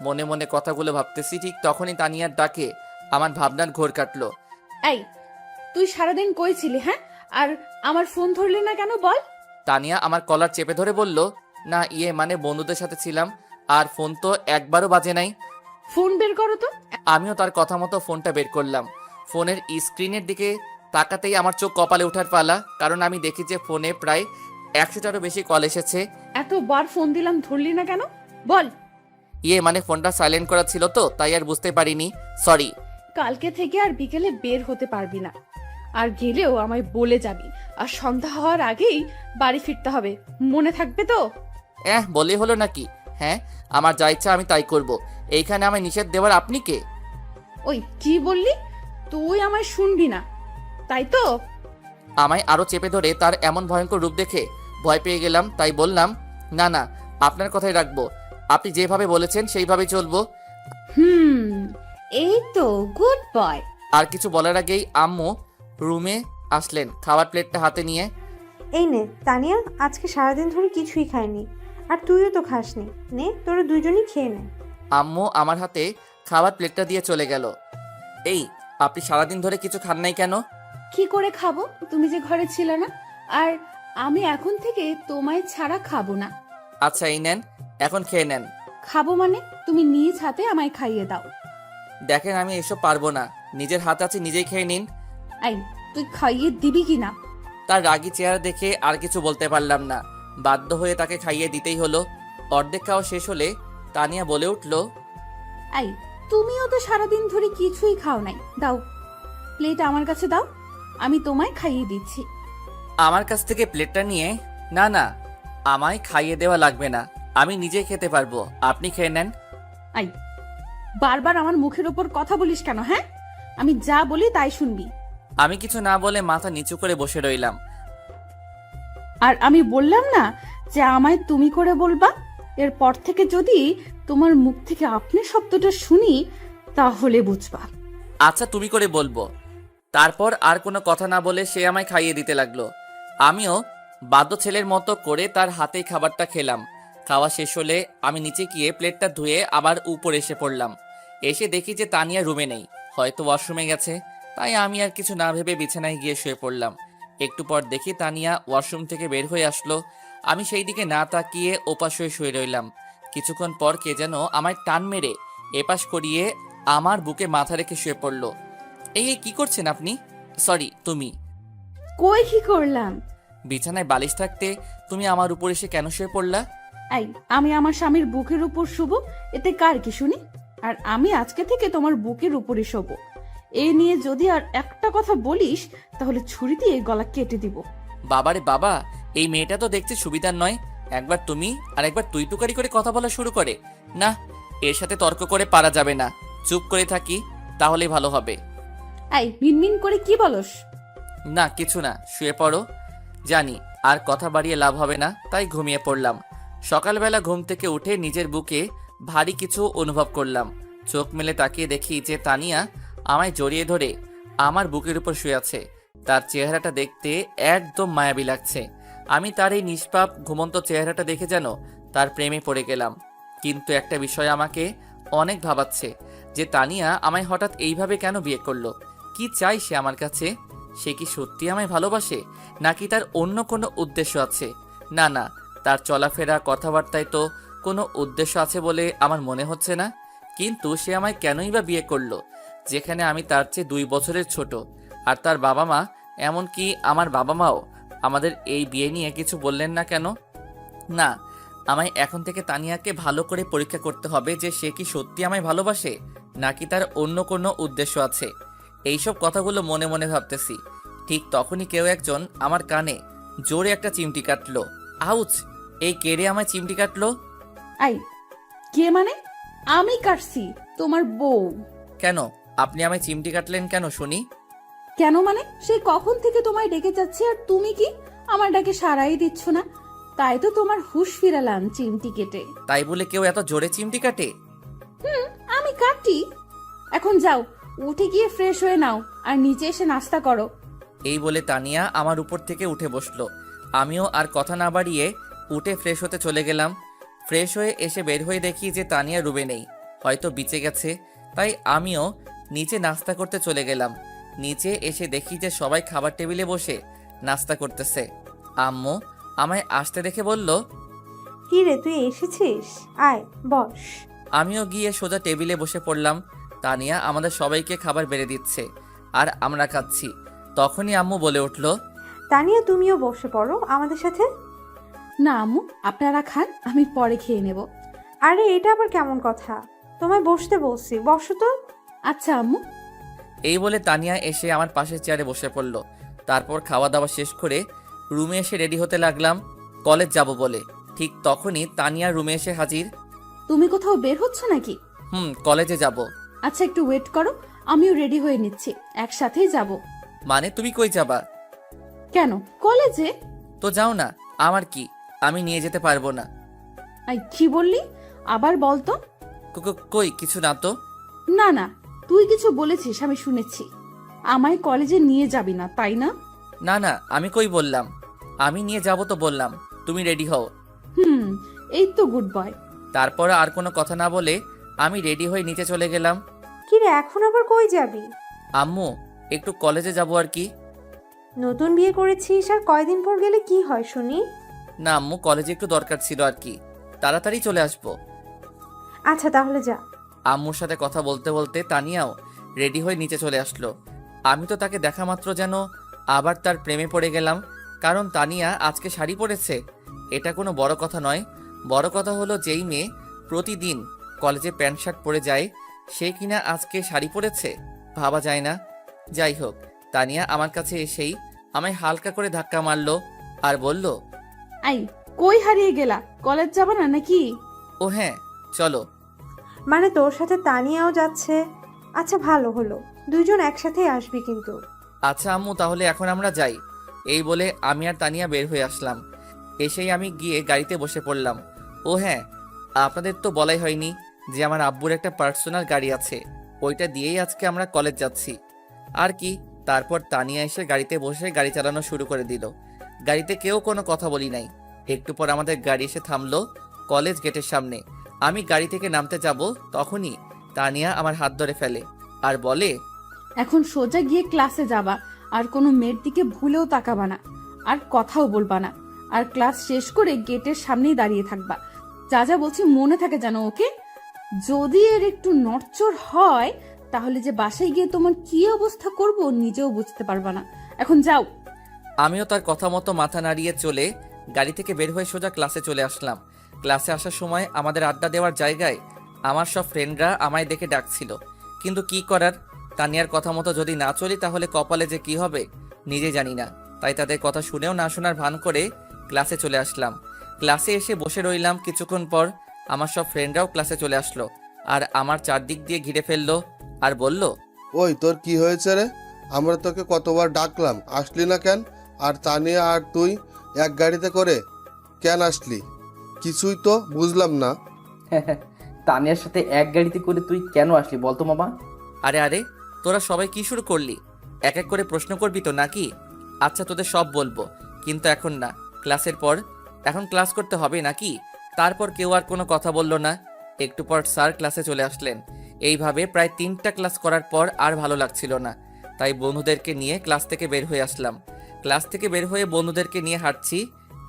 মনে মনে কথাগুলো ভাবতেছি, ঠিক তখনই তানিয়ার ডাকে আমার ভাবনার ঘোর কাটলো। এই, তুই সারাদিন কই ছিলি? হ্যাঁ, আর আমার ফোন ধরলি না কেন বল? তানিয়া আমার কলার চেপে ধরে বলল, না মানে বন্ধুদের সাথে ছিলাম, আর ফোন তো একবারও বাজে নাই। ফোন বের করো তো। আমিও তার কথা মতো ফোনটা বের করলাম। ফোনের স্ক্রিনের দিকে তাকাতেই আমার চোখ কপালে ওঠার পালা, কারণ আমি দেখি যে ফোনে প্রায় 100টারও বেশি কল এসেছে। এতবার ফোন দিলাম, ধরলি না কেন বল? মানে ফোনটা সাইলেন্ট করা ছিল তো, তাই আর বুঝতে পারিনি, সরি। কালকে থেকে আর বিকেলে বের হতে পারবি না, আর গেলেও আমায় বলে যাবি, আর সন্ধ্যা হওয়ার আগেই বাড়ি ফিরতে হবে, মনে থাকবে তো? বলে হলো নাকি? হ্যাঁ, আমার যা ইচ্ছা আমি তাই করব। এইখানে আমায় নিষেধ দেওয়ার আপনি কে? ওই কি বললি? তুই আমায় শুনবি না তাই তো? আমায় আরো চেপে ধরে তার এমন ভয়ঙ্কর রূপ দেখে ভয় পেয়ে গেলাম, তাই বললাম, না না, আপনার কথাই রাখবো, আপনি যেভাবে বলেছেন সেইভাবেই চলবো। এই তো গুড বয়। আর কিছু বলার আগেই আম্মু রুমে আসলেন খাবার প্লেটটা হাতে নিয়ে। এই নে তানিয়া, আজকে সারাদিন ধরে কিছুই খাইনি, আর তুইও তো খাসনি, নে তোরা দুজনই খেয়ে নে। আম্মু আমার হাতে খাবার প্লেটটা দিয়ে চলে গেল। এই, আপনি সারাদিন ধরে কিছু খান নাই কেন? কি করে খাবো, তুমি যে ঘরে ছিলে না, আর আমি এখন থেকে তোমায় ছাড়া খাবো না। আচ্ছা এই নেন, এখন খেয়ে নেন। খাবো মানে তুমি নিজ হাতে আমায় খাইয়ে দাও। দেখেন আমি এসব পারবো না, নিজের হাত আছে নিজেই খেয়ে নিন। আই, তুই খাইয়ে দিবি কি না? তার রাগী চেহারা দেখে আর কিছু বলতে পারলাম না, বাধ্য হয়ে তাকে খাইয়ে দিতেই হলো। অর্ধেক খাওয়া শেষ হলে তানিয়া বলে উঠল, আই, তুমিও তো সারাদিন ধরে কিছুই খাও নাই, দাও প্লেট আমার কাছে দাও, আমি তোমায় খাইয়ে দিচ্ছি। আমার কাছ থেকে প্লেটটা নিয়ে, না না, আমায় খাইয়ে দেওয়া লাগবে না, আমি নিজে খেতে পারবো, আপনি খেয়ে নেন। আই, বারবার আমার মুখের ওপর কথা বলিস কেন? হ্যাঁ, আমি যা বলি তাই শুনবি। আমি কিছু না বলে মাথা নিচু করে বসে রইলাম। আর আমি বললাম না যে আমায় তুমি করে বলবা? এরপর থেকে যদি তোমার মুখ থেকে আপনি শব্দটা শুনি তাহলে বুঝবা। আচ্ছা তুমি করে বলবো। তারপর আর কোনো কথা না বলে সে আমায় খাইয়ে দিতে লাগলো। আমিও বাধ্য ছেলের মতো করে তার হাতেই খাবারটা খেলাম। খাওয়া শেষ হলে আমি নিচে গিয়ে প্লেটটা ধুয়ে আবার উপরে এসে পড়লাম। এসে দেখি যে তানিয়া রুমে নেই, হয়তো ওয়াশরুমে গেছে, তাই আমি আর কিছু না ভেবে বিছানায় গিয়ে শুয়ে পড়লাম। একটু পর দেখি তানিয়া ওয়াশরুম থেকে বের হয়ে আসলো। আমি সেই দিকে না তাকিয়ে ওপাশ হয়ে শুয়ে রইলাম। কিছুক্ষণ পর কে যেন আমায় টান মেরে এপাশ করিয়ে আমার বুকে মাথা রেখে শুয়ে পড়লো। এই কি করছেন আপনি? সরি, তুমি। কই কি করলাম? বিছানায় বালিশ থাকতে তুমি আমার উপর এসে কেন শুয়ে পড়লা? আই, আমি আমার স্বামীর বুকের উপর শুবো, এতে কার কি শুনি? আর আমি আজকে থেকে তোমার বুকের উপরে শোবো। এই নিয়ে যদি আর একটা কথা বলিস তাহলে ছুরি দিয়ে গলা কেটে দিব। বাবারে বাবা, এই মেয়েটা তো দেখতে সুবিধার নয়। একবার তুমি আর একবার তুই তুকারি করে কথা বলা শুরু করে। না, এর সাথে তর্ক করে পারা যাবে না, চুপ করে থাকি তাহলেই ভালো হবে। আই, মিনমিন করে কি বলস? না কিছু না, শুয়ে পড়ো। জানি আর কথা বাড়িয়ে লাভ হবে না, তাই ঘুমিয়ে পড়লাম। সকালবেলা ঘুম থেকে উঠে নিজের বুকে ভারী কিছু অনুভব করলাম। চোখ মেলে তাকিয়ে দেখি যে তানিয়া আমায় জড়িয়ে ধরে আমার বুকের উপর শুয়ে আছে। তার চেহারাটা দেখতে একদম মায়াবী লাগছে। আমি তার এই নিষ্পাপ ঘুমন্ত চেহারাটা দেখে যেন তার প্রেমে পড়ে গেলাম। কিন্তু একটা বিষয় আমাকে অনেক ভাবাচ্ছে, যে তানিয়া আমায় হঠাৎ এইভাবে কেন বিয়ে করলো? কি চাই সে আমার কাছে? সে কি সত্যি আমায় ভালোবাসে, নাকি তার অন্য কোনো উদ্দেশ্য আছে? না না, তার চলাফেরা কথাবার্তায় তো কোনো উদ্দেশ্য আছে বলে আমার মনে হচ্ছে না। কিন্তু সে আমায় কেনই বা বিয়ে করলো, যেখানে আমি তার চেয়ে 2 বছরের ছোট? আর তার বাবা মা, এমনকি আমার বাবা মাও আমাদের এই বিয়ে নিয়ে কিছু বললেন না কেন? না, আমায় এখন থেকে তানিয়াকে ভালো করে পরীক্ষা করতে হবে যে সে কি সত্যি আমায় ভালোবাসে, নাকি তার অন্য কোনো উদ্দেশ্য আছে। এইসব কথাগুলো মনে মনে ভাবতেছি, ঠিক তখনই কেউ একজন আমার কানে জোরে একটা চিমটি কাটলো। আউচ! এই কেড়ে আমায় চিমটি কাটলো? আই, কে মানে? আমি কাটছি, তোমার বউ। কেন আপনি আমায় চিমটি কাটলেন কেন শুনি? কেন মানে? সেই কখন থেকে তোমায় ডেকে যাচ্ছি, আর তুমি কি আমার ডাকে সাড়াই দিচ্ছ না? তাই তো তোমার হুঁশ ফিরালাম চিমটি কেটে। তাই বলে কেউ এত জোরে চিমটি কাটে? আমি কাটি। এখন যাও, উঠে গিয়ে ফ্রেশ হয়ে নাও, আর নিচে এসে নাস্তা করো। এই বলে তানিয়া আমার উপর থেকে উঠে বসলো। আমিও আর কথা না বাড়িয়ে উঠে ফ্রেশ হতে চলে গেলাম। ফ্রেশ হয়ে এসে বের হয়ে দেখি যে তানিয়া রুমে নেই, হয়তো বিচে গেছে। তাই আমিও নিচে নাস্তা করতে চলে গেলাম। নিচে এসে দেখি যে সবাই খাবার টেবিলে বসে নাস্তা করতেছে। আম্মু আমায় আসতে দেখে বলল, কি রে, তুই এসেছিস? আয় বস। আমিও গিয়ে সোজা টেবিলে বসে পড়লাম। তানিয়া আমাদের সবাইকে খাবার বেড়ে দিচ্ছে আর আমরা খাচ্ছি। তখনই আম্মু বলে উঠল, তানিয়া, তুমিও বসে পড়ো আমাদের সাথে। না আম্মু, আপনারা খান, আমি পরে খেয়ে নেব। আরে এটা আবার কেমন কথা? তোমায় বসতে বলছি, বসো তো। আচ্ছা আম্মু। এই বলে তানিয়া এসে আমার পাশের চেয়ারে বসে পড়ল। তারপর খাওয়া দাওয়া শেষ করে রুমে এসে রেডি হতে লাগলাম কলেজ যাব বলে। ঠিক তখনই তানিয়া রুমে এসে হাজির। তুমি কোথাও বের হচ্ছ নাকি? কলেজে যাব। আচ্ছা একটু ওয়েট করো, আমিও রেডি হয়ে নিচ্ছি, একসাথেই যাব। মানে তুমি কই যাবা? কেন, কলেজে? তো যাও না, আমার কি, আমি নিয়ে যেতে পারবো না। কি বললি? আবার বল তো। কই কিছু না তো। না না, তুই কিছু বলেছিস, আমি শুনেছি। আমায় কলেজে নিয়ে যাবি না, তাই না? না না, আমি কই বললাম, আমি নিয়ে যাব তো বললাম, তুমি রেডি হও। এই তো গুড বয়। তারপর আর কোনো কথা না বলে আমি রেডি হয়ে নিচে চলে গেলাম। কি রে, এখন আবার কই যাবি? আম্মু একটু কলেজে যাব আর কি। নতুন বিয়ে করেছিস আর কয়দিন পর গেলে কি হয় শুনি? না আম্মু, কলেজে একটু দরকার ছিল আর কি, তাড়াতাড়ি চলে আসবো। আচ্ছা তাহলে যা। আম্মুর সাথে কথা বলতে বলতে তানিয়াও রেডি হয়ে নিচে চলে আসলো। আমি তো তাকে দেখা মাত্র যেন আবার তার প্রেমে পড়ে গেলাম, কারণ তানিয়া আজকে শাড়ি পরেছে। এটা কোনো বড় কথা নয়, বড় কথা হলো যেই মেয়ে প্রতিদিন কলেজে প্যান্ট শার্ট পরে যায় সে কিনা আজকে শাড়ি পরেছে, ভাবা যায় না। যাই হোক, তানিয়া আমার কাছে এসেই আমায় হালকা করে ধাক্কা মারলো আর বলল, আই, কই হারিয়ে গেলা? কলেজ যাবা না নাকি? ও হ্যাঁ চলো। মানে তোর সাথে তানিয়াও যাচ্ছে? আচ্ছা ভালো হলো, দুইজন একসাথেই আসবি কিন্তু। আচ্ছা আম্মু, তাহলে এখন আমরা যাই। এই বলে আমি আর তানিয়া বের হয়ে আসলাম। এসেই আমি গিয়ে গাড়িতে বসে পড়লাম। ও হ্যাঁ, আপনাদের তো বলাই হয়নি যে আমার আব্বুর একটা পার্সোনাল গাড়ি আছে, ওইটা দিয়েই আজকে আমরা কলেজ যাচ্ছি আর কি। তারপর তানিয়া এসে গাড়িতে বসে গাড়ি চালানো শুরু করে দিল। গাড়িতে কেউ কোনো কথা বলি নাই। একটু পর আমাদের গাড়ি এসে থামলো কলেজ গেটের সামনে। আমি গাড়ি থেকে নামতে যাব, তখনই তানিয়া আমার হাত ধরে ফেলে আর বলে, এখন সোজা গিয়ে ক্লাসে যাবা, আর কোনো মেয়ের দিকে ভুলেও তাকাবা না, আর কথাও বলবা না, আর ক্লাস শেষ করে গেটের সামনেই দাঁড়িয়ে থাকবা। যা যা বলছি মনে থাকে জানো, ওকে? যদি এর একটু নড়চড় হয় তাহলে যে বাসায় গিয়ে তোমার কি অবস্থা করব নিজেও বুঝতে পারবা না। এখন যাও। আমিও তার কথা মতো মাথা নাড়িয়ে চলে গাড়ি থেকে বের হয়ে সোজা ক্লাসে চলে আসলাম। ক্লাসে আসার সময় আমাদের আড্ডা দেওয়ার জায়গায় আমার সব ফ্রেন্ডরা আমায় দেখে ডাকছিল, কিন্তু কি করার, তানিয়ার কথা মতো যদি না চলি তাহলে কপালে যে কি হবে নিজে জানি না। তাই তাদের কথা শুনেও না শোনার ভান করে ক্লাসে চলে আসলাম। ক্লাসে এসে বসে রইলাম। কিছুক্ষণ পর আমার সব ফ্রেন্ডরাও ক্লাসে চলে আসলো আর আমার চারদিক দিয়ে ঘিরে ফেললো আর বলল, ওই তোর কি হয়েছে রে? আমরা তোকে কতবার ডাকলাম, আসলি না কেন? আর তানিয়া আর তুই এক গাড়িতে করে কেন আসলি? কিছুই তো বুঝলাম না। তানিয়ার সাথে এক গাড়িতে করে তুই কেন আসলি বলতো মামা? আরে আরে, তোরা সবাই কি শুরু করলি? এক এক করে প্রশ্ন করবি তো নাকি? আচ্ছা তোদের সব বলবো, কিন্তু এখন না, ক্লাসের পর। এখন ক্লাস করতে হবে নাকি? তারপর কেউ আর কোনো কথা বলল না। একটু পর স্যার ক্লাসে চলে আসলেন। এইভাবে প্রায় 3টা ক্লাস করার পর আর ভালো লাগছিল না, তাই বন্ধুদেরকে নিয়ে ক্লাস থেকে বের হয়ে আসলাম। ক্লাস থেকে বের হয়ে বন্ধুদেরকে নিয়ে হাঁটছি,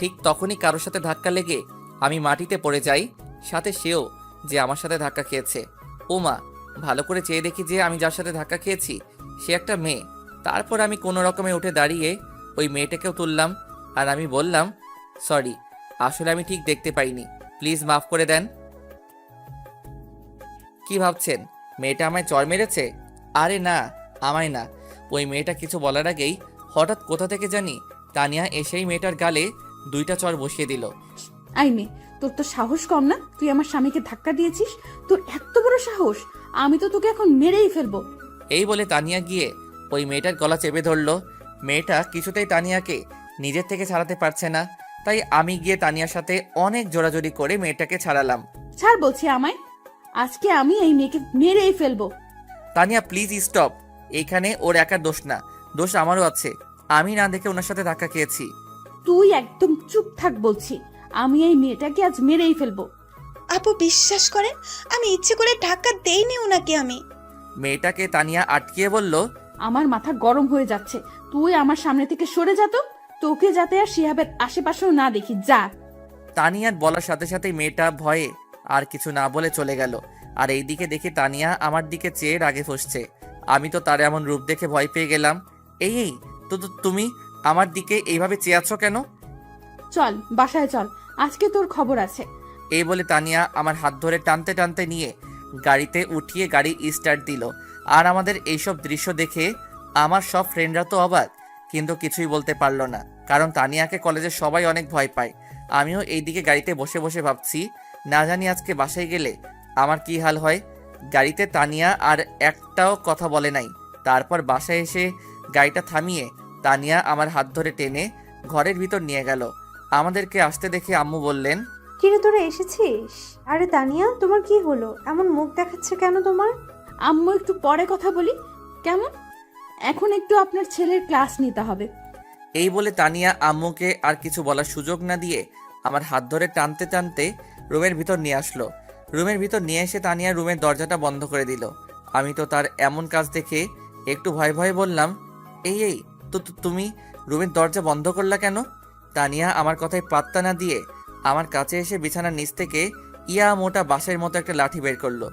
ঠিক তখনই কারোর সাথে ধাক্কা লেগে আমি মাটিতে পড়ে যাই, সাথে সেও যে আমার সাথে ধাক্কা খেয়েছে। ও মা, ভালো করে চেয়ে দেখি যে আমি যার সাথে ধাক্কা খেয়েছি সে একটা মেয়ে। তারপর আমি কোনো রকমে উঠে দাঁড়িয়ে ওই মেয়েটাকেও তুললাম আর আমি বললাম, সরি, আসলে আমি ঠিক দেখতে পাইনি, প্লিজ মাফ করে দেন। কি ভাবছেন মেয়েটা আমায় চড় মেরেছে? আরে না, আমায় না। ওই মেয়েটা কিছু বলার আগেই হঠাৎ কোথা থেকে জানি তানিয়া এসেই মেয়েটার গালে 2টা চড় বসিয়ে দিল। আই মেয়ে, তোর তো সাহস কম না? তুই আমার স্বামীকে ধাক্কা দিয়েছিস? তোর এত বড় সাহস! আমি তো তোকে এখন মেরেই ফেলবো। এই বলে তানিয়া গিয়ে ওই মেয়েটার গলা চেপে ধরলো। মেয়েটা কিছুতেই তানিয়াকে নিজের থেকে ছাড়াতে পারছে না, তাই আমি গিয়ে তানিয়ার সাথে অনেক জোরাজোরি করে মেয়েটাকে ছাড়ালাম। ছাড় বলছি আমায়, আজকে আমি এই মেয়েকে মেরেই ফেলবো। তানিয়া প্লিজ স্টপ, এইখানে ওর একার দোষ না, দোষ আমারও আছে। আমি না দেখে ওনার সাথে ধাক্কা খেয়েছি। তুই একদম চুপ থাক বলছি, আমি এই মেয়েটাকে আজ মেরেই ফেলবো। আপু বিশ্বাস করেন, আমি ইচ্ছে করে ধাক্কা দেইনি ওনাকে। আমি মেয়েটাকে তানিয়া আটকিয়ে বলল, আমার মাথা গরম হয়ে যাচ্ছে, তুই আমার সামনে থেকে সরে যা তো। তোকে যাতে আর শিহাবের আশেপাশেও না দেখি, যা। তানিয়ার বলার সাথে সাথেই মেয়েটা ভয়ে আর কিছু না বলে চলে গেল। আর এইদিকে দেখি তানিয়া আমার দিকে চেয়ে রাগে ফুঁসছে। আমি তো তার এমন রূপ দেখে ভয় পেয়ে গেলাম। এই তুমি আমার দিকে এইভাবে চেয়ে আছো কেন? চল বাসায় চল, আজকে তোর খবর আছে। এই বলে তানিয়া আমার হাত ধরে টানতে টানতে নিয়ে গাড়িতে উঠিয়ে গাড়ি স্টার্ট দিল। আর আমাদের এইসব দৃশ্য দেখে আমার সব ফ্রেন্ডরা তো অবাক, কিন্তু কিছুই বলতে পারলো না, কারণ তানিয়াকে কলেজের সবাই অনেক ভয় পায়। আমিও এইদিকে গাড়িতে বসে বসে ভাবছি, না জানি আজকে বাসায় গেলে আমার কি হাল হয়। গাড়িতে তানিয়া আর একটাও কথা বলে নাই। তারপর বাসায় এসে গাড়িটা থামিয়ে তানিয়া আমার হাত ধরে টেনে ঘরের ভিতর নিয়ে গেল। আমাদেরকে আসতে দেখে আম্মু বললেন, কিরে তোরা এসেছিস? আরে তানিয়া, তোমার কি হলো? এমন মুখ দেখাচ্ছে কেন তোমার? আম্মু একটু পরে কথা বলি কেমন? এখন একটু আপনার ছেলের ক্লাস নিতে হবে। এই বলে তানিয়া আম্মুকে আর কিছু বলার সুযোগ না দিয়ে আমার হাত ধরে টানতে টানতে রুমের ভিতর নিয়ে আসলো। রুমের ভিতর নিয়ে এসে তানিয়া রুমের দরজাটা বন্ধ করে দিল। আমি তো তার এমন কাজ দেখে একটু ভয়ে ভয়ে বললাম, এই তুমি রুমের দরজা বন্ধ করলা কেন? তানিয়া আমার কথায় পাত্তা না দিয়ে আমার কাছে এসে বিছানার নিচ থেকে ইয়া মোটা বাঁশের মতো একটা লাঠি বের করলো।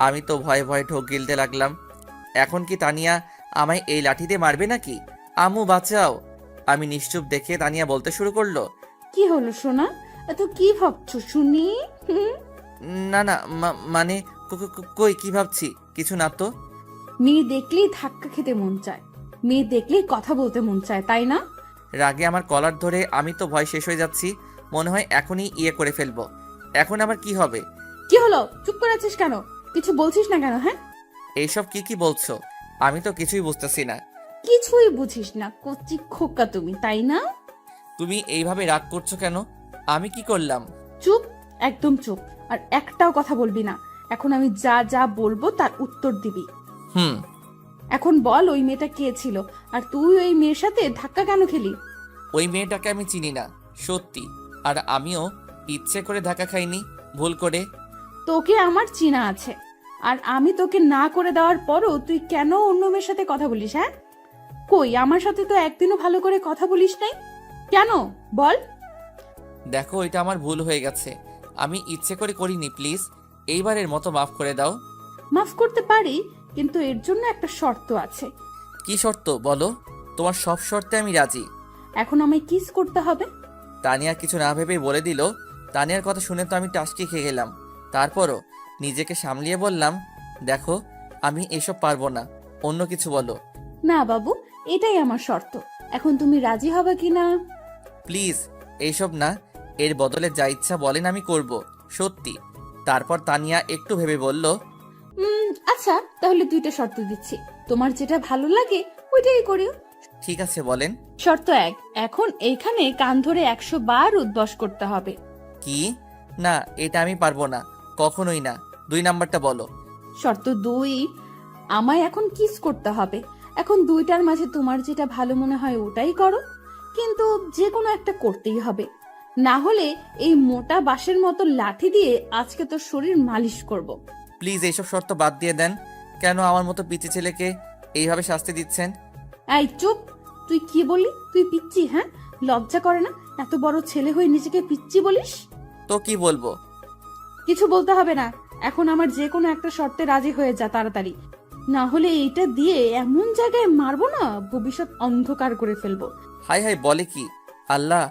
আমি তো ভয়ে ভয়ে ঢোক গিলতে লাগলাম। এখন কি তানিয়া আমায় এই লাঠি দিয়ে মারবে নাকি? আম্মু বাঁচাও! আমি নিশ্চুপ দেখে তানিয়া বলতে শুরু করলো, কি হলো সোনা, এত কি ভাবছো শুনি? না না মানে কই কি ভাবছি, কিছু না তো। মেয়ে দেখলেই ধাক্কা খেতে মন চায়, মেয়ে দেখলেই কথা বলতে মন চায়, তাই না? রাগে আমার কলার ধরে আমি তো ভয় শেষ হয়ে যাচ্ছি, মনে হয় এখনই ইয়ে করে ফেলবো। এখন আবার কি হবে? কি হলো, চুপ করে আছিস কেন? কিছু বলছিস না কেন? হ্যাঁ, এইসব কি বলছো? আমি তো কিছুই বুঝতেছি না। কিছুই বুঝিস না, কচি খোকা তুমি, তাই না? তুমি এইভাবে রাগ করছো কেন? আমি কি করলাম? চুপ, একদম চুপ, আর একটাও কথা বলবি না। এখন আমি যা যা বলবো তার উত্তর দিবি। হুম। এখন বল, ওই মেয়েটা কে ছিল, আর তুই ওই মেয়ের সাথে ধাক্কা কেন খেলি? ওই মেয়েটাকে আমি চিনি না, সত্যি। আর আমিও ইচ্ছে করে ধাক্কা খাইনি, ভুল করে। তোকে আমার চিনা আছে, আর আমি তোকে না করে দেওয়ার পরও তুই কেন অন্য মেয়ের সাথে কথা বলিস? হ্যাঁ, কই আমার সাথে তো একদিনও ভালো করে কথা বলিস নাই, কেন বল? দেখো, এটা আমার ভুল হয়ে গেছে, আমি ইচ্ছে করে করিনি, প্লিজ এইবারের মতো মাফ করে দাও। মাফ করতে পারি, কিন্তু এর জন্য একটা শর্ত আছে। কি শর্ত বলো? তোমার সব শর্তে আমি রাজি। এখন আমায় কিস করতে হবে। তানিয়া কিছু না ভেবেই বলে দিল। তানিয়ার কথা শুনে তো আমি টাসকি খেয়ে গেলাম। তারপরও নিজেকে সামলিয়ে বললাম, দেখো আমি এসব পারবো না, অন্য কিছু বলো। না বাবু, এটাই আমার শর্ত, এখন তুমি রাজি হবে কিনা? প্লিজ এইসব না, এর বদলে যা ইচ্ছা বলেন আমি করব, সত্যি। তারপর তানিয়া একটু ভেবে বলল, আচ্ছা, তাহলে দুইটা শর্ত দিচ্ছি, তোমার যেটা ভালো লাগে ওইটাই করিও। ঠিক আছে বলেন। শর্ত 1, এখন এইখানে কান ধরে 100 বার উদ্বাস করতে হবে। কি? না, এটা আমি পারবো না, কখনোই না। 2 নাম্বারটা বলো। শর্ত 2, আমায় এখন কিস করতে হবে। এখন দুইটার মাঝে তোমার যেটা ভালো মনে হয় ওটাই করো, কিন্তু যে কোনো একটা করতেই হবে, না হলে এই মোটা বাঁশের মতো লাঠি দিয়ে আজকে তোর শরীর মালিশ করব। প্লিজ এইসব শর্ত বাদ দিয়ে দেন। কেন আমার মতো পিচি ছেলেকে এইভাবে শাস্তি দিচ্ছেন? এই চুপ, তুই কি বললি? তুই পিচ্ছি? হ্যাঁ, লজ্জা করে না এত বড় ছেলে হয়ে নিজেকে পিচ্ছি বলিস? তো কি বলবো? কিছু বলতে হবে না, এখন আমার যে কোনো একটা শর্তে রাজি হয়ে যা তাড়াতাড়ি, না হলে এইটা দিয়ে এমন জায়গায় মারবো না, ভবিষ্যৎ অন্ধকার করে ফেলবো। হাই হাই, বলে কি? আল্লাহ,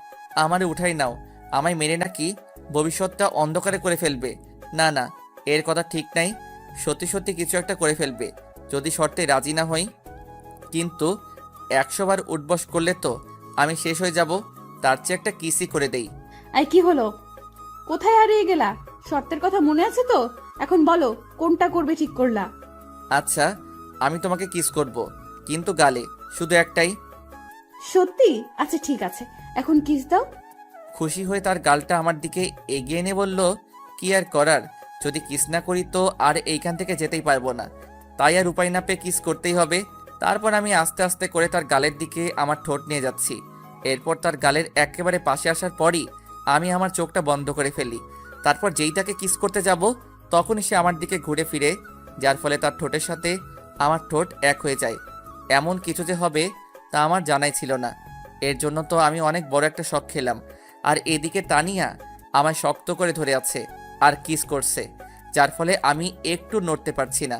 আমারে উঠাই নাও, আমায় মেরে নাকি ভবিষ্যৎটা অন্ধকারে করে ফেলবে। না না, এর কথা ঠিক নাই, সত্যি সত্যি কিছু একটা করে ফেলবে যদি শর্তে রাজি না হই। কিন্তু 100 বার উঠবস করলে তো আমি শেষ হয়ে যাব, তার চেয়ে একটা কিসই করে দেই। এই কি হলো, কোথায় হারিয়ে গেলা? শর্তের কথা মনে আছে তো? এখন বলো কোনটা করবে ঠিক করলা? আচ্ছা, আমি তোমাকে কিস করব, কিন্তু গালে, শুধু একটাই। সত্যি? আচ্ছা ঠিক আছে, এখন কিস দাও। খুশি হয়ে তার গালটা আমার দিকে এগিয়ে এনে বলল, কি আর করার, যদি কিস না করি তো আর এইখান থেকে যেতেই পারবো না, তাই আর উপায় না পেয়ে কিস করতেই হবে। তারপর আমি আস্তে আস্তে করে তার গালের দিকে আমার ঠোঁট নিয়ে যাচ্ছি। এরপর তার গালের একেবারে পাশে আসার পরই আমি আমার চোখটা বন্ধ করে ফেলি। তারপর যেই তাকে কিস করতে যাব তখনই সে আমার দিকে ঘুরে ফিরে, যার ফলে তার ঠোঁটের সাথে আমার ঠোঁট এক হয়ে যায়। এমন কিছু যে হবে তা আমার জানাই ছিল না। এর জন্য তো আমি অনেক বড় একটা শক খেলাম। আর এদিকে তানিয়া আমায় শক্ত করে ধরে আছে আর কিস করছে, যার ফলে আমি একটু নড়তে পারছি না।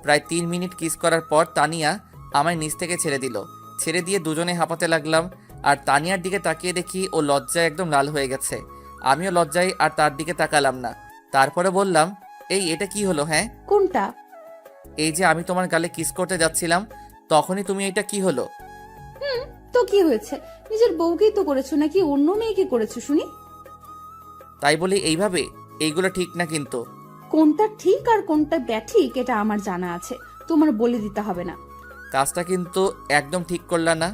প্রায় 3 মিনিট কিস করার পর তানিয়া আমায় নিচ থেকে ছেড়ে দিল। ছেড়ে দিয়ে দুজনে হাঁপাতে লাগলাম। আর তানিয়ার দিকে তাকিয়ে দেখি ও লজ্জায় একদম লাল হয়ে গেছে। আমিও লজ্জায় আর তার দিকে তাকালাম না। তারপরে বললাম, এই এটা কি হলো? হ্যাঁ, কোনটা? এই যে আমি তোমার গালে কিস করতে যাচ্ছিলাম, তখনই তুমি এটা কি হলো? তো কি হয়েছে? নিজের বউকেই তো করেছো, নাকি অন্য মেয়েকে করেছো শুনি? তাই বলি এইভাবে? এইগুলো ঠিক না কিন্তু। কোনটা ঠিক আর কোনটা ব্যাঠিক এটা আমার জানা আছে, তোমার বলে দিতে হবে না। কাজটা কিন্তু একদম ঠিক করলা না।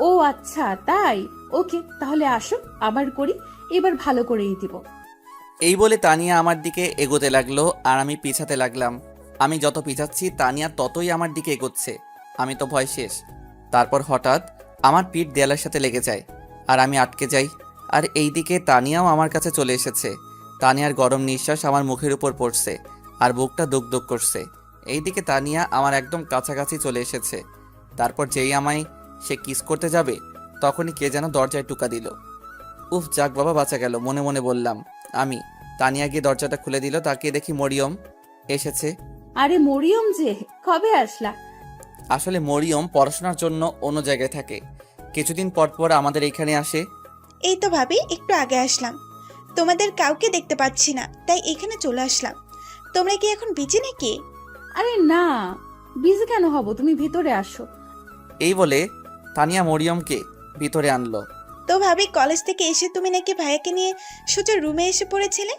ও আচ্ছা তাই, ওকে তাহলে আসো আবার করি, এবার ভালো করেই দিব। এই বলে তানিয়া আমার দিকে এগোতে লাগলো আর আমি পিছাতে লাগলাম। আমি যত পিছাচ্ছি তানিয়া ততই আমার দিকে এগোচ্ছে। আমি তো ভয় শেষ। তারপর হঠাৎ আমার পিঠ দেয়ালের সাথে লেগে যায় আর আমি আটকে যাই। আর এইদিকে তানিয়াও আমার কাছে চলে এসেছে। তানিয়ার গরম নিঃশ্বাস আমার মুখের উপর পড়ছে আর বুকটা দুক দুক করছে। এইদিকে তানিয়া আমার একদম কাছাকাছি চলে এসেছে। তারপর যেই আমায় সে কিস করতে যাবে তখনই কে যেন দরজায় টুকা দিল। উফ, যাক বাবা, বাঁচা গেল, মনে মনে বললাম আমি। তানিয়া গিয়ে দরজাটা খুলে দিল। তাকিয়ে দেখি মরিয়ম এসেছে। আরে মরিয়ম যে, কবে আসলা? আসলে মরিয়ম পড়াশোনার জন্য অন্য জায়গায় থাকে, কিছুদিন পর পর আমাদের এইখানে আসে। এই তো ভাবি, একটু আগে আসলাম, তোমাদের কাউকে দেখতে পাচ্ছি না, তাই এখানে চলে আসলাম। তোমরা কি এখন বিজি নাকি? আরে না, বিজি কেন হব, তুমি ভিতরে আসো। এই বলে তানিয়া মরিয়মকে ভিতরে আনলো। তো ভাবি, কলেজ থেকে এসে তুমি নাকি ভাইয়াকে নিয়ে সোজা রুমে এসে পড়েছিলে,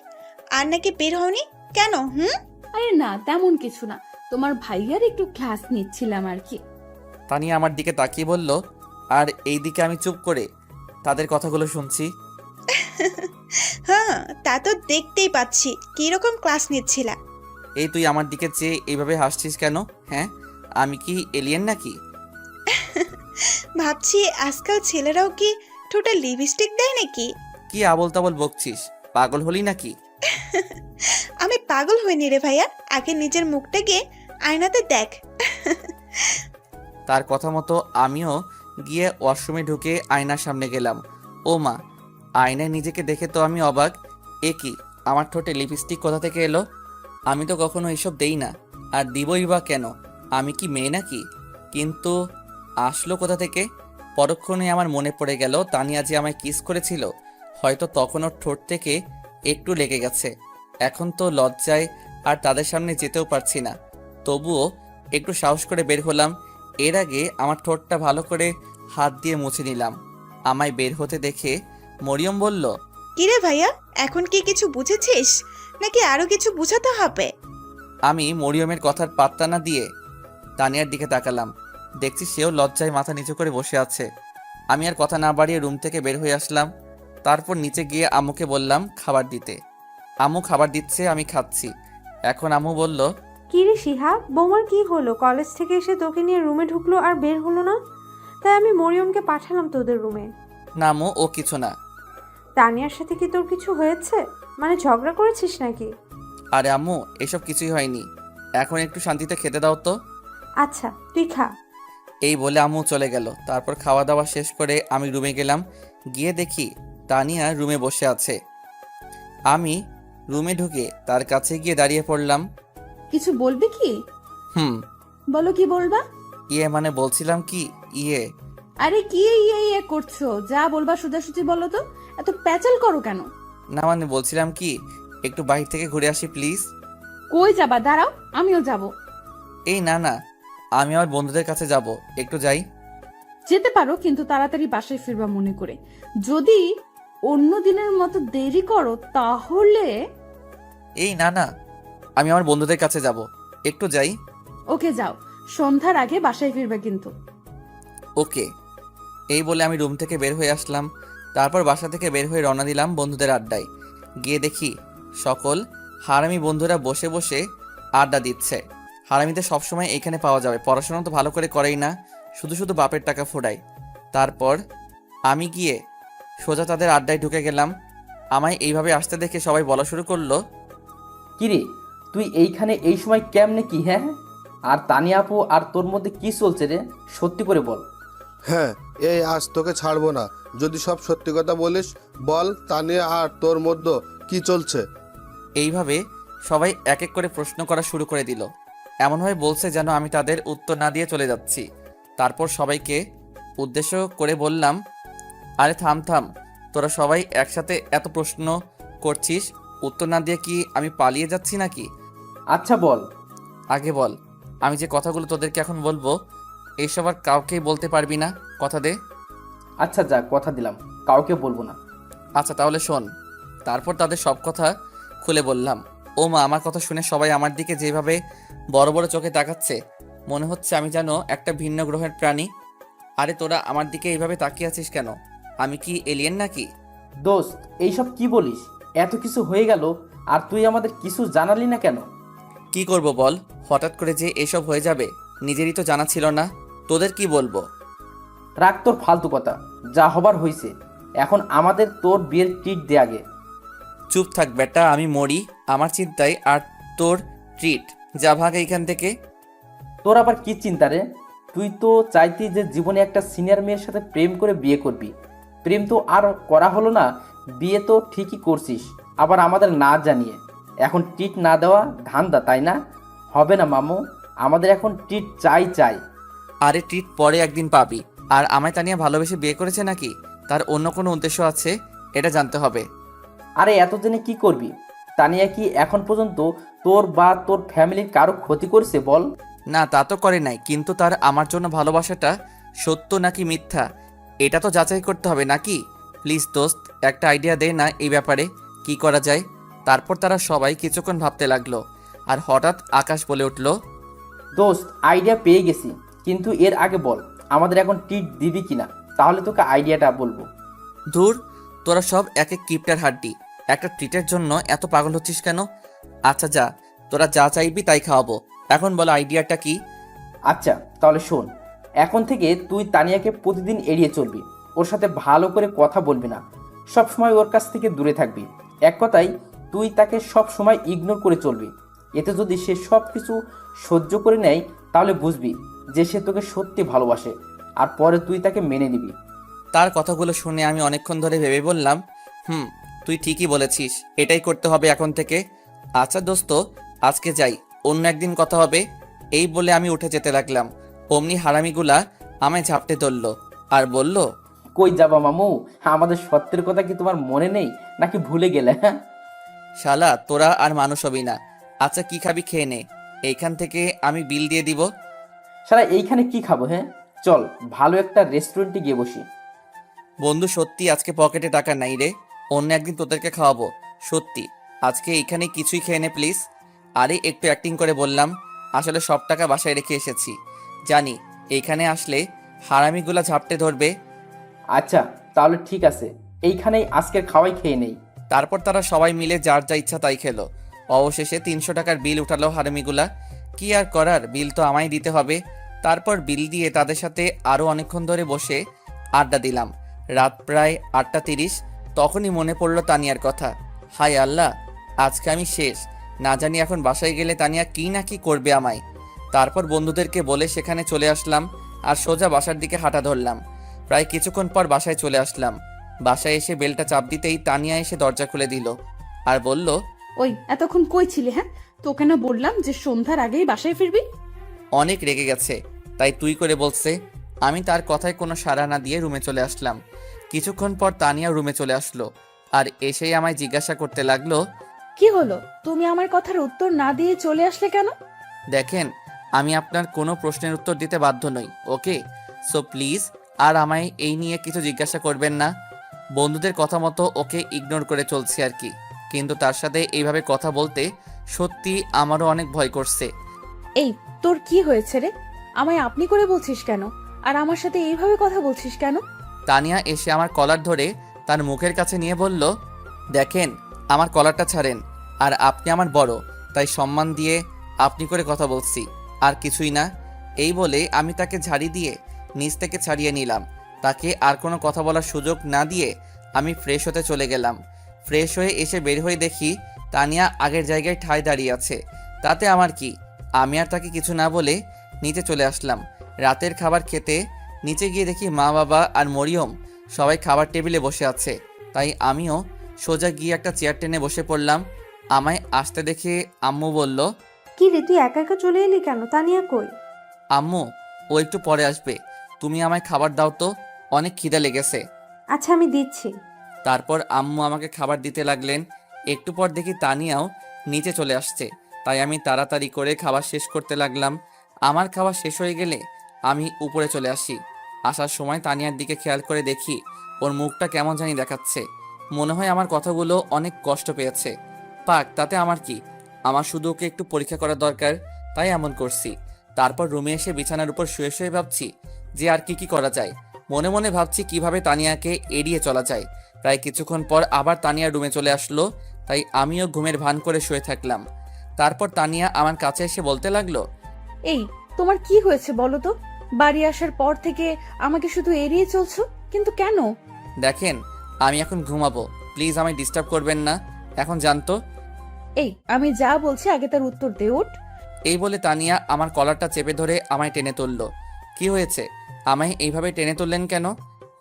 আর নাকি বের হওনি কেন? আরে না, তেমন কিছু না, তোমার ভাইয়ার একটু ক্লাস নিচ্ছিলাম আর কি। তানিয়া আমার দিকে তাকিয়ে বলল, আর এই দিকে আমি চুপ করে তাদের কথাগুলো শুনছি। হ্যাঁ, তা তো দেখতেই পাচ্ছি। কিরকম ক্লাস নিচ্ছিলা? এই তুই আমার দিকে চেয়ে এইভাবে হাসছিস কেন? হ্যাঁ, আমি কি এলিয়েন নাকি? ভাবছি আজকাল ছেলেরাও কি ঠোঁটে লিপস্টিক দেয় নাকি? কি আবল তাবল বকছিস? পাগল হলি নাকি? আমি পাগল হইনি রে ভাইয়া, আগে নিজের মুখটাকে আয়নাতে দেখ। তার কথা মতো আমিও গিয়ে ওয়াশরুমে ঢুকে আয়নার সামনে গেলাম। ও মা, আয়নায় নিজেকে দেখে তো আমি অবাক। এ কি, আমার ঠোঁটে লিপস্টিক কোথা থেকে এলো? আমি তো কখনো এইসব দেই না, আর দিবই বা কেন? আমি কি মেয়ে নাকি? কিন্তু আসলো কোথা থেকে? পরক্ষণে আমার মনে পড়ে গেল তানিয়া যে আমায় কিস করেছিল, হয়তো তখন ওর ঠোঁট থেকে একটু লেগে গেছে। এখন তো লজ্জায় আর তাদের সামনে যেতেও পারছি না, তবুও একটু সাহস করে বের হলাম। এর আগে আমার ঠোঁটটা ভালো করে হাত দিয়ে মুছে নিলাম। আমায় বের হতে দেখে মরিয়ম বলল, কিরে ভাইয়া, এখন কি কিছু বুঝেছিস নাকি আরো কিছু বুঝাতে হবে? আমি মরিয়মের কথার পাত্তা না দিয়ে তানিয়ার দিকে তাকালাম। দেখছি সেও লজ্জায় মাথা নিচু করে বসে আছে। আমি আর কথা না বাড়িয়ে রুম থেকে বের হয়ে আসলাম। তারপর নিচে গিয়ে আম্মুকে বললাম খাবার দিতে। আম্মু খাবার দিচ্ছে, আমি খাচ্ছি। এখন আম্মু বলল, কি রে শিহাব, বৌমার কি হলো? কলেজ থেকে এসে তোকে নিয়ে রুমে ঢুকলো আর বের হলো না, তাই আমি মরিয়মকে পাঠালাম তোদের রুমে। না আম্মু, ও কিছু না। তানিয়ার সাথে কি তোর কিছু হয়েছে? মানে ঝগড়া করেছিস নাকি? আরে আম্মু, এসব কিছুই হয়নি। এখন একটু শান্তিতে খেতে দাও তো। আচ্ছা তুই খা। এই বলে আম্মু চলে গেল। তারপর খাওয়া দাওয়া শেষ করে আমি রুমে গেলাম। গিয়ে দেখি তানিয়া রুমে বসে আছে। আমি রুমে ঢুকে তার কাছে গিয়ে দাঁড়িয়ে পড়লাম। কিছু বলবে কি? বলো, কি বলবা? মানে বলছিলাম কি, আরে কি ইয়ে করছো, যা বলবা সোজাসুজি বলো তো, এত প্যাচাল করো কেন? না মানে বলছিলাম কি, একটু বাইরে থেকে ঘুরে আসি প্লিজ। কই যাবা? দাঁড়াও, আমিও যাব। এই না না, আমি আমার বন্ধুদের কাছে যাব, একটু যাই। যেতে পারো, কিন্তু তাড়াতাড়ি বাসায় ফিরবা মনে করে। যদি অন্য দিনের মতো দেরি করো তাহলে। এই না না, আমি আমার বন্ধুদের কাছে যাব, একটু যাই। ওকে যাও, সন্ধ্যার আগে বাসায় ফিরবা কিন্তু। ওকে। এই বলে আমি রুম থেকে বের হয়ে আসলাম। তারপর বাসা থেকে বের হয়ে রওনা দিলাম বন্ধুদের আড্ডায়। গিয়ে দেখি সকল হারামি বন্ধুরা বসে বসে আড্ডা দিচ্ছে। হারামিদের সবসময় এখানে পাওয়া যাবে, পড়াশোনা তো ভালো করে করেই না, শুধু শুধু বাপের টাকা ফোড়ায়। তারপর আমি গিয়ে সোজা তাদের আড্ডায় ঢুকে গেলাম। আমায় এইভাবে আসতে দেখে সবাই বলা শুরু করলো, কিরে তুই এইখানে এই সময় কেমনে কি? হ্যাঁ, আর তানিয়া আপু আর তোর মধ্যে কি চলছে রে? সত্যি করে বল। হ্যাঁ, এই আজ তোকে ছাড়বো না। যদি সব সত্যি কথা বলিস, বল তানিয়া আর তোর মধ্যে কি চলছে? এইভাবে সবাই এক এক করে প্রশ্ন করা শুরু করে দিল। এমনভাবে বলছে যেন আমি তাদের উত্তর না দিয়ে চলে যাচ্ছি। তারপর সবাইকে উদ্দেশ্য করে বললাম, আরে থাম থাম, তোরা সবাই একসাথে এত প্রশ্ন করছিস, উত্তর না দিয়ে কি আমি পালিয়ে যাচ্ছি নাকি? আচ্ছা বল। আগে বল, আমি যে কথাগুলো তোদেরকে এখন বলবো এইসব আর কাউকেই বলতে পারবি না, কথা দে। আচ্ছা যা, কথা দিলাম, কাউকে বলবো না। আচ্ছা তাহলে শোন। তারপর তাদের সব কথা খুলে বললাম। ও মা, আমার কথা শুনে সবাই আমার দিকে যেভাবে বড় বড় চোখে তাকাচ্ছে, মনে হচ্ছে আমি যেন একটা ভিন্ন গ্রহের প্রাণী। আরে তোরা আমার দিকে এইভাবে তাকিয়ে আছিস কেন? আমি কি এলিয়েন নাকি? দোস্ত, এইসব কি বলিস? এত কিছু হয়ে গেল আর তুই আমাদের কিছু জানালি না কেন? কি করব বল, হঠাৎ করে যে এসব হয়ে যাবে নিজেরই তো জানা ছিল না। তোদের কি বলবো? রাখ তোর ফালতু কথা, যা হবার হয়েছে। এখন আমাদের তোর বিয়ের ট্রিট দে আগে। চুপ থাক বেটা, আমি মরি আমার চিন্তায়, আর তোর ট্রিট। যা ভাগ এইখান থেকে। তোর আবার কি চিন্তা রে? তুই তো চাইতি যে জীবনে একটা সিনিয়র মেয়ের সাথে প্রেম করে বিয়ে করবি। প্রেম তো আর করা হলো না, বিয়ে তো ঠিকই করছিস, আবার আমাদের না জানিয়ে। এখন ট্রিট না দেওয়া ধান্দা, তাই না? হবে না মামু, আমাদের এখন ট্রিট চাই চাই। আরে ট্রিট পরে একদিন পাবি। আর আমায় তানিয়া ভালোবেসে বিয়ে করেছে নাকি তার অন্য কোনো উদ্দেশ্য আছে, এটা জানতে হবে। আরে এত জেনে কি করবি? তানিয়া কি এখন পর্যন্ত তোর বা তোর ফ্যামিলির কারো ক্ষতি করেছে বল? না, তা তো করে নাই, কিন্তু তার আমার জন্য ভালোবাসাটা সত্য নাকি মিথ্যা এটা তো যাচাই করতে হবে নাকি? প্লিজ দোস্ত, একটা আইডিয়া দে না এই ব্যাপারে, কি করা যায়। তারপর তারা সবাই কিছুক্ষণ ভাবতে লাগলো, আর হঠাৎ আকাশ বলে উঠল, দোস্ত, আইডিয়া পেয়ে গেছি, কিন্তু এর আগে বল আমাদের এখন ট্রিট দিবি কিনা, তাহলে তোকে আইডিয়াটা বলবো। ধুর, তোরা সব এক এক কিপটার হাড্ডি, একটা ট্রিটের জন্য এত পাগল হচ্ছিস কেন? আচ্ছা যা, তোরা যা চাইবি তাই খাওয়াবো। এখন বলো আইডিয়াটা কি? আচ্ছা তাহলে শোন, এখন থেকে তুই তানিয়াকে প্রতিদিন এড়িয়ে চলবি, ওর সাথে ভালো করে কথা বলবি না, সব সময় ওর কাছ থেকে দূরে থাকবি। এক কথায় তুই তাকে সব সময় ইগনোর করে চলবি। এতে যদি সে সব কিছু সহ্য করে নেয় তাহলে বুঝবি যে সে তোকে সত্যি ভালোবাসে, আর পরে তুই তাকে মেনে নিবি। তার কথাগুলো শুনে আমি অনেকক্ষণ ধরে ভেবে বললাম, তুই ঠিকই বলেছিস, এটাই করতে হবে এখন থেকে। আচ্ছা দোস্ত, আজকে যাই, অন্য একদিন কথা হবে। এই বলে আমি উঠে যেতে লাগলাম। অমনি হারামিগুলা আমায় ঝাপটে ধরল আর বলল, কই যাবা মামু? আমাদের সত্যের কথা কি তোমার মনে নেই নাকি ভুলে গেলে? হ্যাঁ শালা তোরা আর মানুষ হবি না। আচ্ছা কি খাবি খেয়ে নে, এইখান থেকে আমি বিল দিয়ে দিব। সারা এইখানে কি খাবো? হ্যাঁ চল ভালো একটা রেস্টুরেন্টে গিয়ে বসি। বন্ধু সত্যি আজকে পকেটে টাকা নাই রে, অন্য একদিন তোদেরকে খাওয়াবো। সত্যি আজকে এইখানে কিছুই খেয়ে নে প্লিজ। আরে একটু অ্যাক্টিং করে বললাম, আসলে সব টাকা বাসায় রেখে এসেছি। জানি এইখানে আসলে হারামিগুলা ঝাপটে ধরবে। আচ্ছা তাহলে ঠিক আছে, এইখানেই আজকের খাওয়াই খেয়ে নেই। তারপর তারা সবাই মিলে যার যা ইচ্ছা তাই খেলো। অবশেষে 300 টাকার বিল উঠালো হারামিগুলা। কি আর করার, বিল তো আমায় দিতে হবে। তারপর বিল দিয়ে তাদের সাথে আরও অনেকক্ষণ ধরে বসে আড্ডা দিলাম। রাত প্রায় 8:30। তখনই মনে পড়লো তানিয়ার কথা। হায় আল্লাহ, আজকে আমি শেষ। না জানি এখন বাসায় গেলে তানিয়া কি না কি করবে আমায়। তারপর বন্ধুদেরকে বলে সেখানে চলে আসলাম আর সোজা বাসার দিকে হাঁটা ধরলাম। প্রায় কিছুক্ষণ পর বাসায় চলে আসলাম। বাসায় এসে বেলটা চাপ দিতেই তানিয়া এসে দরজা খুলে দিল আর বলল, ওই এতক্ষণ কই ছিলে? হ্যাঁ, তোকে না বললাম যে সন্ধ্যার আগেই বাসায় ফিরবি? অনেক রেগে গেছে তাই তুই করে বলছে। আমি তার কথায় কোনো সাড়া না দিয়ে রুমে চলে আসলাম। কিছুক্ষণ পর তানিয়া রুমে চলে আসলো আর এসেই আমায় জিজ্ঞাসা করতে লাগলো, কি হলো, তুমি আমার কথার উত্তর না দিয়ে চলে আসলে কেন? দেখেন, আমি আপনার কোনো প্রশ্নের উত্তর দিতে বাধ্য নই, ওকে? সো প্লিজ আর আমায় এই নিয়ে কিছু জিজ্ঞাসা করবেন না। বন্ধুদের কথা মতো ওকে ইগনোর করে চলছি আর কি, কিন্তু তার সাথে এইভাবে কথা বলতে সত্যি আমারও অনেক ভয় করছে। এই তোর কি হয়েছে রে? আমায় আপনি করে বলছিস কেন? আর আমার সাথে এইভাবে কথা বলছিস কেন? তানিয়া এসে আমার কলার ধরে তার মুখের কাছে নিয়ে বলল, দেখেন, আমার কলারটা ছাড়েন। আর আপনি আমার বড়, তাই সম্মান দিয়ে আপনি করে কথা বলছি, আর কিছুই না। এই বলে আমি তাকে ঝাড়ি দিয়ে নিচ থেকে ছাড়িয়ে নিলাম। তাকে আর কোনো কথা বলার সুযোগ না দিয়ে আমি ফ্রেশ হতে চলে গেলাম। ফ্রেশ হয়ে এসে বের হয়ে দেখি তানিয়া আগের জায়গায় ঠায় দাঁড়িয়ে আছে। তাতে আমার কি, আমি আর তাকে কিছু না বলে নিচে চলে আসলাম। রাতের খাবার খেতে নিচে গিয়ে দেখি মা বাবা আর মরিয়ম সবাই খাবার টেবিলে বসে আছে। তাই আমিও সোজা গিয়ে একটা চেয়ার টেনে বসে পড়লাম। আমায় আসতে দেখে আম্মু বলল, কি রে, তুই একা একা চলে এলি কেন? তানিয়া কই? আম্মু ও একটু পরে আসবে, তুমি আমায় খাবার দাও তো, অনেক খিদে লেগেছে। আচ্ছা, আমি দিচ্ছি। তারপর আম্মু আমাকে খাবার দিতে লাগলেন। একটু পর দেখি তানিয়াও নিচে চলে আসছে। তাই আমি তাড়াতাড়ি করে খাবার শেষ করতে লাগলাম। আমার খাবার শেষ হয়ে গেলে আমি উপরে চলে আসি। আসার সময় তানিয়ার দিকে খেয়াল করে দেখি ওর মুখটা কেমন জানি দেখাচ্ছে। মনে হয় আমার কথাগুলো অনেক কষ্ট পেয়েছে। পাক, তাতে আমার কি, আমার শুধু ওকে একটু পরীক্ষা করা দরকার, তাই এমন করছি। তারপর রুমে এসে বিছানার উপর শুয়ে শুয়ে ভাবছি যে আর কি করা যায়। মনে মনে ভাবছি কিভাবে তানিয়াকে এড়িয়ে চলা যায়। প্রায় কিছুক্ষণ পর আবার তানিয়া রুমে চলে আসলো, তাই আমিও ঘুমের ভান করে শুয়ে থাকলাম। তারপর তানিয়া আমার কাছে এসে বলতে লাগলো, এই, তোমার কি হয়েছে বলো তো? বাড়ি আসার পর থেকে আমাকে শুধু এড়িয়ে চলছো, কিন্তু কেন? দেখেন আমি এখন ঘুমাবো, প্লিজ আমায় ডিস্টার্ব করবেন না, এখন জানতো। এই, আমি যা বলছি আগে তার উত্তর দে, ওঠ। এই বলে তানিয়া আমার কলারটা চেপে ধরে আমায় টেনে তুললো। কি হয়েছে, আমায় এইভাবে টেনে তুললেন কেন?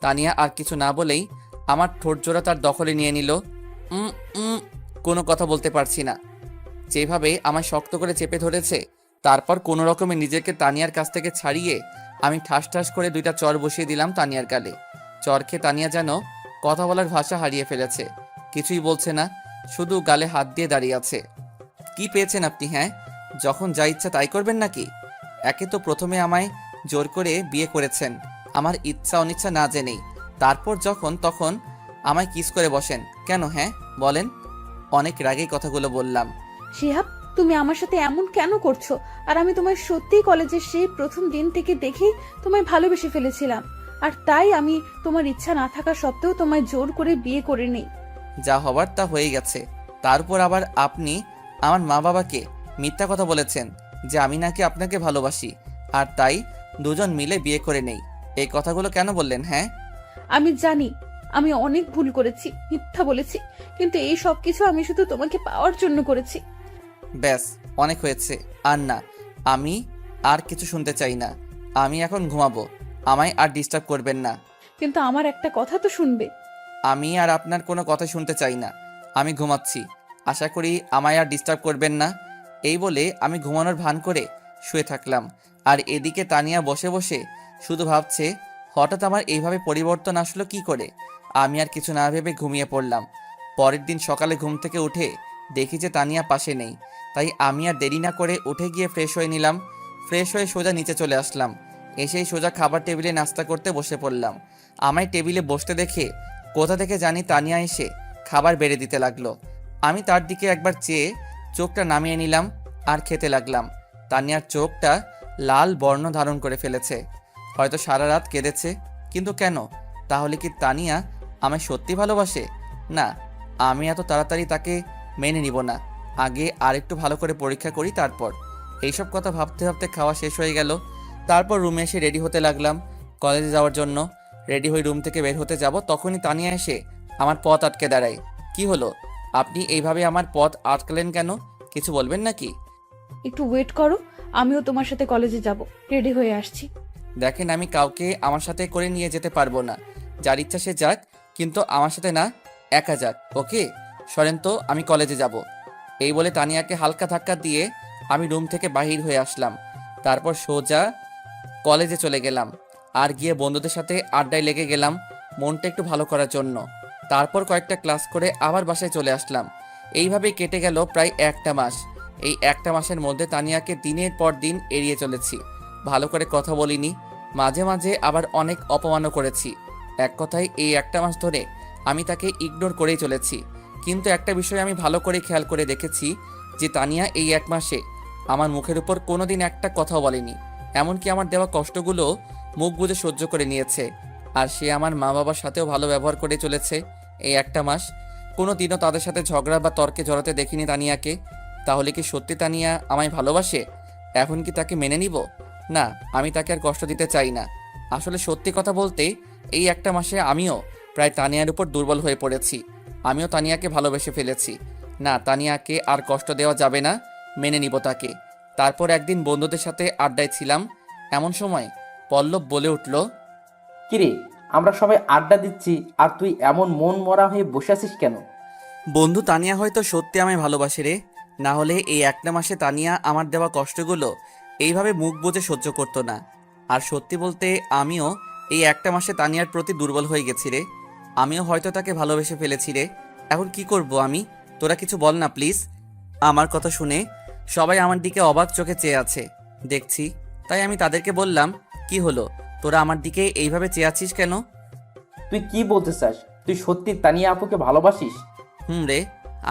তানিয়া আর কিছু না বলেই আমার ঠোঁটজোড়া তার দখলে নিয়ে নিল। উম উম কোনো কথা বলতে পারছি না। যেভাবে আমায় শক্ত করে চেপে ধরেছে, তারপর কোনো রকমে নিজেকে তানিয়ার কাছ থেকে ছাড়িয়ে আমি ঠাস ঠাস করে 2টা চর বসিয়ে দিলাম তানিয়ার গালে। চর খেয়ে তানিয়া যেন কথা বলার ভাষা হারিয়ে ফেলেছে, কিছুই বলছে না, শুধু গালে হাত দিয়ে দাঁড়িয়ে আছে। কি পেয়েছেন আপনি? হ্যাঁ, যখন যা ইচ্ছা তাই করবেন নাকি? একে তো প্রথমে আমায় জোর করে বিয়ে করেছেন আমার ইচ্ছা অনিচ্ছা না জেনেই, তারপর যখন তখন আমায় কিস করে বসেন কেন? হ্যাঁ বলেন। অনেক রাগেই কথাগুলো বললাম। শিহাব, তুমি আমার সাথে এমন কেন করছো? আর আমি তোমায় সত্যিই কলেজের সেই প্রথম দিন থেকে দেখেই তোমায় ভালোবেসে ফেলেছিলাম, আর তাই আমি তোমার ইচ্ছা না থাকা সত্ত্বেও তোমায় জোর করে বিয়ে করে নেই। যা হবার তা হয়ে গেছে। তারপর আবার আপনি আমার মা বাবাকে মিথ্যা কথা বলেছেন যে আমি নাকি আপনাকে ভালোবাসি, আর তাই দুজন মিলে বিয়ে করে নেই। এই কথাগুলো কেন বললেন? হ্যাঁ, আমি জানি আমি অনেক ভুল করেছি, মিথ্যা বলেছি, কিন্তু এই সব কিছু আমি শুধু তোমাকে পাওয়ার জন্য করেছি। ব্যাস, অনেক হয়েছে। আর না, আমি আর কিছু শুনতে চাই না। আমি এখন ঘুমাবো, আমায় আর ডিস্টার্ব করবেন না। কিন্তু আমার একটা কথা তো শুনবে। আমি আর আপনার কোনো কথা শুনতে চাই না, আমি ঘুমাচ্ছি, আশা করি আমায় আর ডিস্টার্ব করবেন না। এই বলে আমি ঘুমানোর ভান করে শুয়ে থাকলাম। আর এদিকে তানিয়া বসে বসে শুধু ভাবছে হঠাৎ আমার এইভাবে পরিবর্তন আসলো কি করে। আমি আর কিছু না ভেবে ঘুমিয়ে পড়লাম। পরের দিন সকালে ঘুম থেকে উঠে দেখি যে তানিয়া পাশে নেই, তাই আমি আর দেরি না করে উঠে গিয়ে ফ্রেশ হয়ে নিলাম। ফ্রেশ হয়ে সোজা নিচে চলে আসলাম। এসেই সোজা খাবার টেবিলে নাস্তা করতে বসে পড়লাম। আমায় টেবিলে বসতে দেখে কোথা থেকে জানি তানিয়া এসে খাবার বেড়ে দিতে লাগলো। আমি তার দিকে একবার চেয়ে চোখটা নামিয়ে নিলাম আর খেতে লাগলাম। তানিয়ার চোখটা লাল বর্ণ ধারণ করে ফেলেছে, হয়তো সারা রাত কেঁদেছে। কিন্তু কেন? তাহলে কি তানিয়া আমায় সত্যি ভালোবাসে? না, আমি এত তাড়াতাড়ি তাকে মেনে নিব না, আগে আর একটু ভালো করে পরীক্ষা করি তারপর। এইসব কথা ভাবতে ভাবতে খাওয়া শেষ হয়ে গেল। তারপর রুমে এসে রেডি হতে লাগলাম কলেজে যাওয়ার জন্য। রেডি হয়ে রুম থেকে বের হতে যাব, তখনই তানিয়া এসে আমার পথ আটকে দাঁড়ায়। কি হলো, আপনি এইভাবে আমার পথ আটকালেন কেন? কিছু বলবেন নাকি? একটু ওয়েট করো, আমিও তোমার সাথে কলেজে যাব, রেডি হয়ে আসছি। দেখেন, আমি কাউকে আমার সাথে করে নিয়ে যেতে পারবো না, যার ইচ্ছা সে যাক, কিন্তু আমার সাথে না, একা যাক। ওকে সরেন তো, আমি কলেজে যাব। এই বলে তানিয়াকে হালকা ধাক্কা দিয়ে আমি রুম থেকে বাহির হয়ে আসলাম। তারপর সোজা কলেজে চলে গেলাম আর গিয়ে বন্ধুদের সাথে আড্ডায় লেগে গেলাম মনটা একটু ভালো করার জন্য। তারপর কয়েকটা ক্লাস করে আবার বাসায় চলে আসলাম। এইভাবেই কেটে গেল প্রায় একটা মাস। এই একটা মাসের মধ্যে তানিয়াকে দিনের পর দিন এড়িয়ে চলেছি, ভালো করে কথা বলিনি, মাঝে মাঝে আবার অনেক অপমানও করেছি। এক কথায় এই একটা মাস ধরে আমি তাকে ইগনোর করেই চলেছি। কিন্তু একটা বিষয় আমি ভালো করে খেয়াল করে দেখেছি যে তানিয়া এই এক মাসে আমার মুখের উপর কোনোদিন একটা কথাও বলেনি, এমনকি আমার দেওয়া কষ্টগুলো মুখ বুজে সহ্য করে নিয়েছে। আর সে আমার মা বাবার সাথেও ভালো ব্যবহার করে চলেছে এই একটা মাস। কোনো দিনও তাদের সাথে ঝগড়া বা তর্কে জড়াতে দেখিনি তানিয়াকে। তাহলে কি সত্যি তানিয়া আমায় ভালোবাসে? এখন কি তাকে মেনে নিব? না, আমি তাকে আর কষ্ট দিতে চাই না। আসলে সত্যি কথা বলতে এই একটা মাসে আমিও প্রায় তানিয়ার উপর দুর্বল হয়ে পড়েছি। আমিও তানিয়াকে ভালোবেসে ফেলেছি। না, তানিয়াকে আর কষ্ট দেওয়া যাবে না, মেনে নিব তাকে। তারপর একদিন বন্ধুদের সাথে আড্ডায় ছিলাম, এমন সময় পল্লব বলে উঠল, কিরে, আমরা সবাই আড্ডা দিচ্ছি আর তুই এমন মন মরা হয়ে বসে আছিস কেন? বন্ধু তানিয়া হয়তো সত্যি আমায় ভালোবাসে রে, না হলে এই একটা মাসে তানিয়া আমার দেওয়া কষ্টগুলো এইভাবে মুখ বুজে সহ্য করতো না। আর সত্যি বলতে আমিও এই একটা মাসে তানিয়ার প্রতি দুর্বল হয়ে গেছি রে। আমিও হয়তো তাকে ভালোবেসে ফেলেছি রে। এখন কি করব আমি? তোরা কিছু বল না প্লিজ। আমার কথা শুনে সবাই আমার দিকে অবাক চোখে চেয়ে আছে দেখছি, তাই আমি তাদেরকে বললাম, কি হলো, তোরা আমার দিকে এইভাবে চেয়ে আছিস কেন? তুই কি বলতে চাস? তুই সত্যি তানিয়া আপুকে ভালোবাসিস? রে,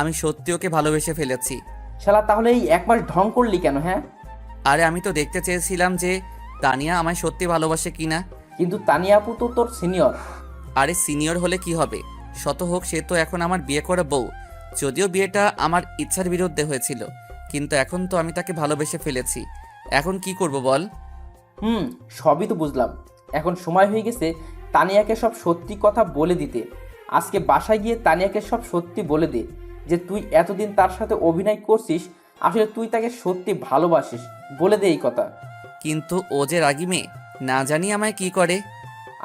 আমি সত্যি ওকে ভালোবেসে ফেলেছি। শালা, তাহলে এই এক মাস ঢং করলি কেন? হ্যাঁ, আরে আমি তো দেখতে চেয়েছিলাম যে তানিয়া আমায় সত্যি ভালোবাসে কিনা। কিন্তু তানিয়া আপু তো তোর সিনিয়র। আরে সিনিয়র হলে কি হবে, শত হোক সে তো এখন আমার বিয়ে করা বউ। যদিও বিয়েটা আমার ইচ্ছার বিরুদ্ধে হয়েছিল, কিন্তু এখন তো আমি তাকে ভালোবেসে ফেলেছি। এখন কি করব বল? সবই তো বুঝলাম। এখন সময় হয়ে গেছে তানিয়াকে সব সত্যি কথা বলে দিতে। আজকে বাসায় গিয়ে তানিয়াকে সব সত্যি বলে দে যে তুই এতদিন তার সাথে অভিনয় করছিস, আসলে তুই তাকে সত্যি ভালোবাসিস। বলে দে এই কথা। কিন্তু ও যে রাগী মেয়ে, না জানি আমায় কি করে।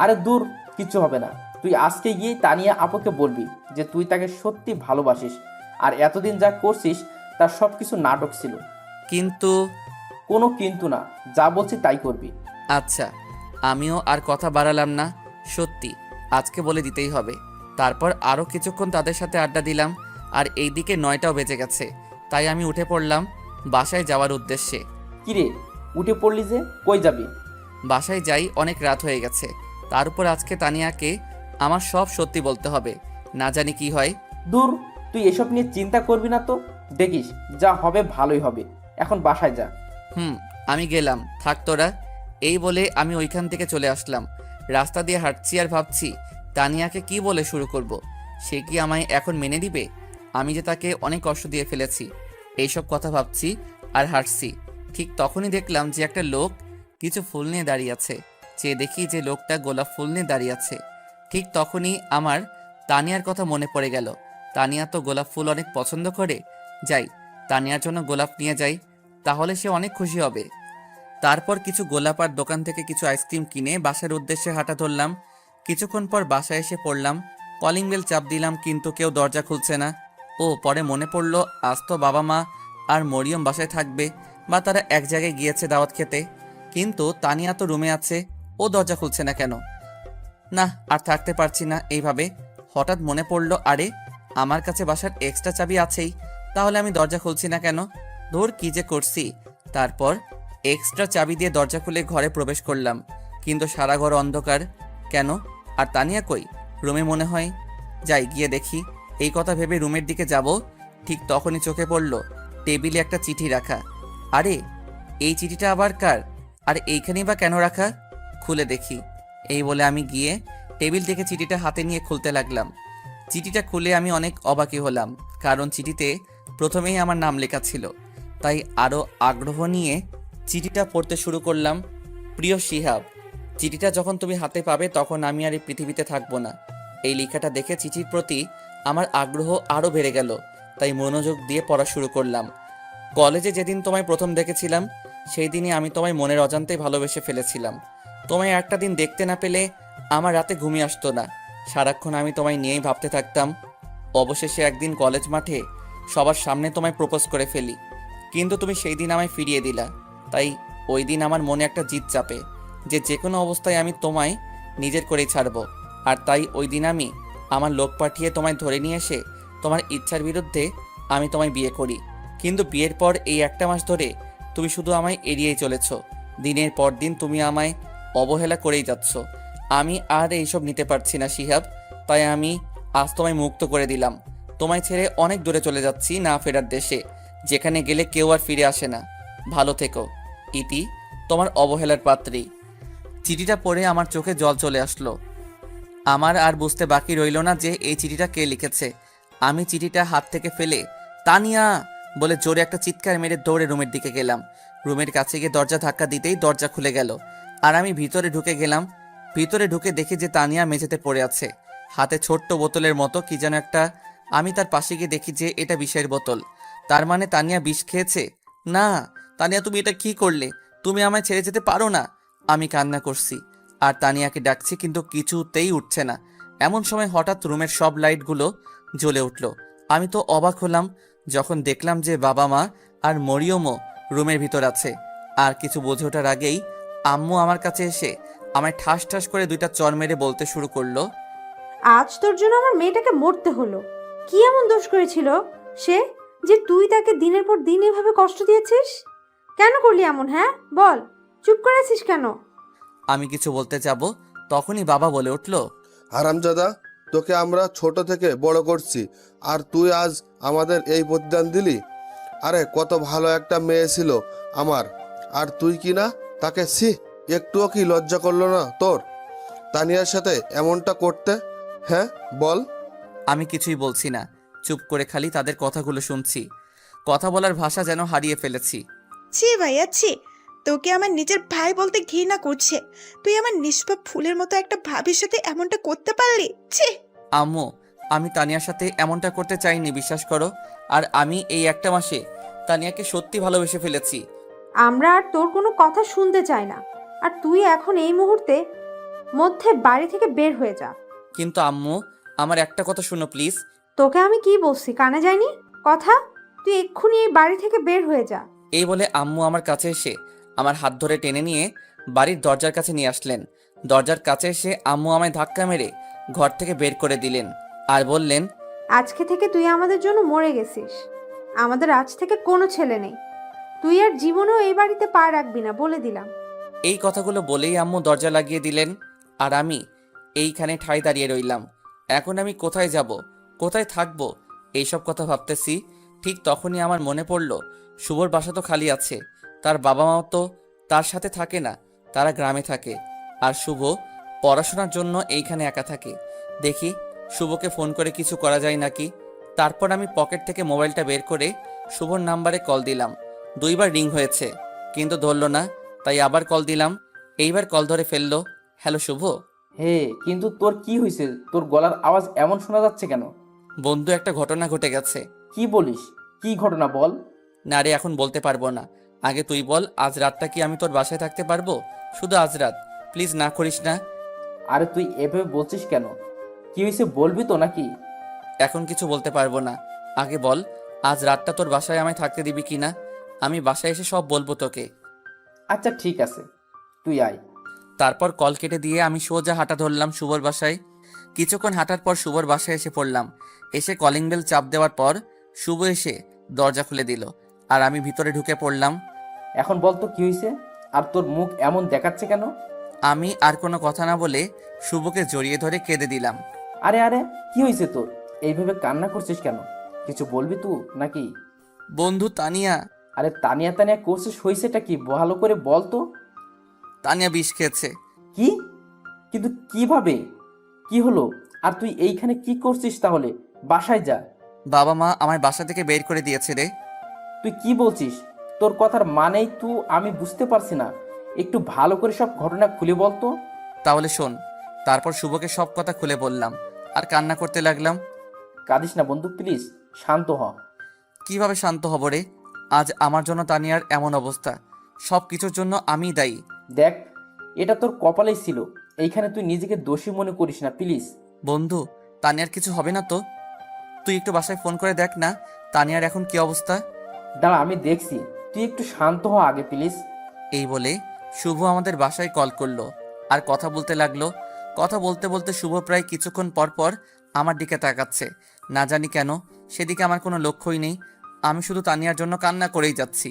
আরে দূর, কিচ্ছু হবে না। তুই আজকে গিয়ে তানিয়া আপুকে বলবি যে তুই তাকে সত্যি ভালোবাসিস, আর এতদিন যা করছিস তার সব কিছু নাটক ছিল। কিন্তু কোনো কিন্তু না, যা বলছি তাই করবি। আচ্ছা, আমিও আর কথা বাড়ালাম না। সত্যি আজকে বলে দিতেই হবে। তারপর আরও কিছুক্ষণ তাদের সাথে আড্ডা দিলাম, আর এইদিকে 9টাও বেজে গেছে। তাই আমি উঠে পড়লাম বাসায় যাওয়ার উদ্দেশ্যে। কিরে, উঠে পড়লি যে? কই যাবি? বাসায় যাই, অনেক রাত হয়ে গেছে। তার উপর আজকে তানিয়াকে আমার সব সত্যি বলতে হবে, না জানি কি হয়। দূর, তুই এসব নিয়ে চিন্তা করবি না তো। দেখিস যা হবে ভালোই হবে। এখন বাসায় যা। আমি গেলাম, থাক তোরা। এই বলে আমি ওইখান থেকে চলে আসলাম। রাস্তা দিয়ে হাঁটছি আর ভাবছি তানিয়াকে কি বলে শুরু করব। সে কি আমায় এখন মেনে দিবে? আমি যে তাকে অনেক কষ্ট দিয়ে ফেলেছি, এইসব কথা ভাবছি আর হাঁটছি। ঠিক তখনই দেখলাম যে একটা লোক কিছু ফুল নিয়ে দাঁড়িয়ে আছে। চেয়ে দেখি যে লোকটা গোলাপ ফুল নিয়ে দাঁড়িয়ে আছে। ঠিক তখনই আমার তানিয়ার কথা মনে পড়ে গেল। তানিয়া তো গোলাপ ফুল অনেক পছন্দ করে। যাই, তানিয়ার জন্য গোলাপ নিয়ে যাই, তাহলে সে অনেক খুশি হবে। তারপর কিছু গোলাপ আর দোকান থেকে কিছু আইসক্রিম কিনে বাসার উদ্দেশ্যে হাঁটা ধরলাম। কিছুক্ষণ পর বাসায় এসে পড়লাম। কলিং বেল চাপ দিলাম, কিন্তু কেউ দরজা খুলছে না। পরে মনে পড়লো আজ তো বাবা মা আর মরিয়ম বাসায় থাকবে, বা তারা এক জায়গায় গিয়েছে দাওয়াত খেতে। কিন্তু তানিয়া তো রুমে আছে, ও দরজা খুলছে না কেন? না, আর থাকতে পারছি না এইভাবে। হঠাৎ মনে পড়লো, আরে আমার কাছে বাসার এক্সট্রা চাবি আছেই, তাহলে আমি দরজা খুলছি না কেন? ধুর, কি যে করছি। তারপর এক্সট্রা চাবি দিয়ে দরজা খুলে ঘরে প্রবেশ করলাম, কিন্তু সারা ঘর অন্ধকার। কেন? আর তানিয়া কই? রুমে মনে হয়। যাই, গিয়ে দেখি। এই কথা ভেবে রুমের দিকে যাব, ঠিক তখনই চোখে পড়ল টেবিলে একটা চিঠি রাখা। আরে এই চিঠিটা আবার কার? আর এইখানেই বা কেন রাখা? খুলে দেখি। এই বলে আমি গিয়ে টেবিল থেকে চিঠিটা হাতে নিয়ে খুলতে লাগলাম। চিঠিটা খুলে আমি অনেক অবাকই হলাম, কারণ চিঠিতে প্রথমেই আমার নাম লেখা ছিল। তাই আরও আগ্রহ নিয়ে চিঠিটা পড়তে শুরু করলাম। প্রিয় শিহাব, চিঠিটা যখন তুমি হাতে পাবে তখন আমি আর এই পৃথিবীতে থাকবো না। এই লেখাটা দেখে চিঠির প্রতি আমার আগ্রহ আরও বেড়ে গেল, তাই মনোযোগ দিয়ে পড়া শুরু করলাম। কলেজে যেদিন তোমায় প্রথম দেখেছিলাম, সেই দিনই আমি তোমায় মনের অজান্তেই ভালোবেসে ফেলেছিলাম। তোমায় একটা দিন দেখতে না পেলে আমার রাতে ঘুমিয়ে আসতো না। সারাক্ষণ আমি তোমায় নিয়েই ভাবতে থাকতাম। অবশেষে একদিন কলেজ মাঠে সবার সামনে তোমায় প্রপোজ করে ফেলি, কিন্তু তুমি সেই দিন আমায় ফিরিয়ে দিলা। তাই ওই দিন আমার মনে একটা জিদ চাপে যে কোনো অবস্থায় আমি তোমায় নিজের করেই ছাড়বো। আর তাই ওই দিন আমি আমার লোক পাঠিয়ে তোমায় ধরে নিয়ে এসে তোমার ইচ্ছার বিরুদ্ধে আমি তোমায় বিয়ে করি। কিন্তু বিয়ের পর এই একটা মাস ধরে তুমি শুধু আমায় এড়িয়েই চলেছ। দিনের পর দিন তুমি আমায় অবহেলা করেই যাচ্ছ। আমি আর এইসব নিতে পারছি না শিহাব, তাই আমি আজ তোমায় মুক্ত করে দিলাম। তোমায় ছেড়ে অনেক দূরে চলে যাচ্ছি, না ফেরার দেশে, যেখানে গেলে কেউ আর ফিরে আসে না। ভালো থেকো। ইতি, তোমার অবহেলার পাত্রী। চিঠিটা পড়ে আমার চোখে জল চলে আসলো। আমার আর বুঝতে বাকি রইল না যে এই চিঠিটা কে লিখেছে। আমি চিঠিটা হাত থেকে ফেলে তানিয়া বলে জোরে একটা চিৎকার মেরে দৌড়ে রুমের দিকে গেলাম। রুমের কাছে গিয়ে দরজা ধাক্কা দিতেই দরজা খুলে গেল, আর আমি ভিতরে ঢুকে গেলাম। ভিতরে ঢুকে দেখি যে তানিয়া মেঝেতে পড়ে আছে, হাতে ছোট্ট বোতলের মতো কি যেন একটা। আমি তার পাশে গিয়ে দেখি যে এটা বিষের বোতল। তার মানে তানিয়া বিষ খেয়েছে। না, তানিয়া তুমি এটা কি করলে? তুমি আমায় ছেড়ে যেতে পারো না। আমি কান্না করছি। আর তানিয়াকে ডাকছি কিন্তু কিছুতেই উঠছে না। এমন সময় হঠাৎ রুমের সব লাইটগুলো জ্বলে উঠল। আমি তো অবাক হলাম যখন দেখলাম যে বাবা মা আর মরিয়মও রুমের ভিতর আছে। আর কিছু বুঝে ওঠার আগেই আম্মু আমার কাছে এসে আমায় ঠাস ঠাস করে দুইটা চর মেরে বলতে শুরু করলো, আজ তোর জন্য আমার মেয়েটাকে মরতে হলো। কি এমন দোষ করেছিল সে যে তুই তাকে দিনের পর দিন এভাবে কষ্ট দিয়েছিস? কেন করলি এমন? হ্যাঁ বল, চুপ করে আছিস কেন? আমি কিছু বলতে যাব তখনই বাবা বলে উঠল, হারামজাদা, তোকে আমরা ছোট থেকে বড় করছি আর তুই আজ আমাদের এই প্রতিদান দিলি? আরে কত ভালো একটা মেয়ে ছিল আমার, আর তুই কি না তাকে একটুও কি লজ্জা করলো না তোর তানিয়ার সাথে এমনটা করতে? হ্যাঁ বল। আমি কিছুই বলছি না, চুপ করে খালি তাদের কথাগুলো শুনছি। কথা বলার ভাষা যেন হারিয়ে ফেলেছি। ছি ভাইয়া ছি, তোকে আমার নিজের ভাই বলতে ঘৃণা করছে। তুই আমার নিষ্পাপ ফুলের মতো একটা ভাবির সাথে এমনটা করতে পারলি? ছি। আম্মু, আমি তানিয়ার সাথে এমনটা করতে চাইনি, বিশ্বাস করো। আর আমি এই একটা মাসে তানিয়াকে সত্যি ভালোবেসে ফেলেছি। আমরা আর তোর কোনো কথা শুনতে চাই না, আর তুই এখন এই মুহূর্তে মধ্যে বাড়ি থেকে বের হয়ে যা। কিন্তু আম্মু, আমার একটা কথা শোনো প্লিজ। তোকে আমি কি বলছি, কানে যায়নি কথা? তুই এক্ষুনি এই বাড়ি থেকে বের হয়ে যা। এই বলে আম্মু আমার কাছে এসে আমার হাত ধরে টেনে নিয়ে বাড়ির দরজার কাছে নিয়ে আসলেন। দরজার কাছে এসে আম্মু আমায় ধাক্কা মেরে ঘর থেকে বের করে দিলেন আর বললেন, আজকে থেকে তুই আমাদের জন্য মরে গেছিস। আমাদের আজ থেকে কোনো ছেলে নেই। তুই আর জীবনেও এই বাড়িতে পা রাখবি না, বলে দিলাম। এই কথাগুলো বলেই আম্মু দরজা লাগিয়ে দিলেন। আর আমি এইখানে ঠায় দাঁড়িয়ে রইলাম। এখন আমি কোথায় যাব, কোথায় থাকবো, এইসব কথা ভাবতেছি। ঠিক তখনই আমার মনে পড়ল শুভর বাসা তো খালি আছে। তার বাবা মাও তো তার সাথে থাকে না, তারা গ্রামে থাকে। আর শুভ পড়াশোনার জন্য এইখানে একা থাকে। দেখি শুভকে ফোন করে কিছু করা যায় নাকি। তারপর আমি পকেট থেকে মোবাইলটা বের করে শুভর নাম্বারে কল দিলাম। 2বার রিং হয়েছে কিন্তু ধরলো না, তাই আবার কল দিলাম। এইবার কল ধরে ফেললো। হ্যালো শুভ। হে, কিন্তু তোর কি হয়েছে? তোর গলার আওয়াজ এমন শোনা যাচ্ছে কেন? বন্ধু, একটা ঘটনা ঘটে গেছে। কি বলিস? কি ঘটনা বল। না রে, এখন বলতে পারবো না। আগে তুই বল, আজ রাতটা কি আমি তোর বাসায় থাকতে পারবো? শুধু আজ রাত, প্লিজ না করিস না। আরে তুই এভাবে বলছিস কেন? কি হয়েছে বলবি তো নাকি? এখন কিছু বলতে পারবো না। আগে বল, আজ রাতটা তোর বাসায় আমায় থাকতে দিবি কিনা? আমি বাসায় এসে সব বলবো তোকে। আচ্ছা ঠিক আছে, তুই আয়। তারপর কল কেটে দিয়ে আমি সোজা হাঁটা ধরলাম শুভর বাসায়। কিছুক্ষণ হাঁটার পর শুভর বাসায় এসে পড়লাম। এসে কলিং বেল চাপ দেওয়ার পর শুভ এসে দরজা খুলে দিল আর আমি ভিতরে ঢুকে পড়লাম। এখন বল তো কি হয়েছে, আর তোর মুখ এমন দেখাচ্ছে কেন? আমি আর কোনো কথা না বলে শুভকে জড়িয়ে ধরে কেঁদে দিলাম। আরে আরে, কি হয়েছে তোর? এইভাবে কান্না করছিস কেন? কিছু বলবি তুই নাকি? বন্ধু, তানিয়া। আরে তানিয়া তানিয়া করছিস, হয়েছেটা কি ভালো করে বল তো। তানিয়া বিষ খেয়েছে। কি? কিন্তু কিভাবে? কি হলো? আর তুই এইখানে কি করছিস তাহলে? বাসায় যা। বাবা মা আমায় বাসা থেকে বের করে দিয়েছে রে। তুই কি বলছিস? তোর কথার মানেই তো আমি বুঝতে পারছি না। একটু ভালো করে সব ঘটনা খুলে বল তো। তাহলে শোন। তারপর শুভকে সব কথা খুলে বললাম আর কান্না করতে লাগলাম। কাঁদিস না বন্ধু, প্লিজ শান্ত হ। কিভাবে শান্ত হব রে? আজ আমার জন্য তানিয়ার এমন অবস্থা। সব কিছুর জন্য আমিই দায়ী। দেখ, এটা তোর কপালেই ছিল। এইখানে তুই নিজেকে দোষী মনে করিস না প্লিজ। বন্ধু, তানিয়ার কিছু হবে না তো? তুই একটু বাসায় ফোন করে দেখ না তানিয়ার এখন কি অবস্থা। দাঁড়া, আমি দেখছি। তুই একটু শান্ত হ আগে প্লিজ। এই বলে শুভ আমাদের বাসায় কল করলো আর কথা বলতে লাগলো। কথা বলতে বলতে শুভ প্রায় কিছুক্ষণ পর পর আমার দিকে তাকাচ্ছে। না জানি কেন সেদিকে আমার কোনো লক্ষ্যই নেই। আমি শুধু তানিয়ার জন্য কান্না করেই যাচ্ছি।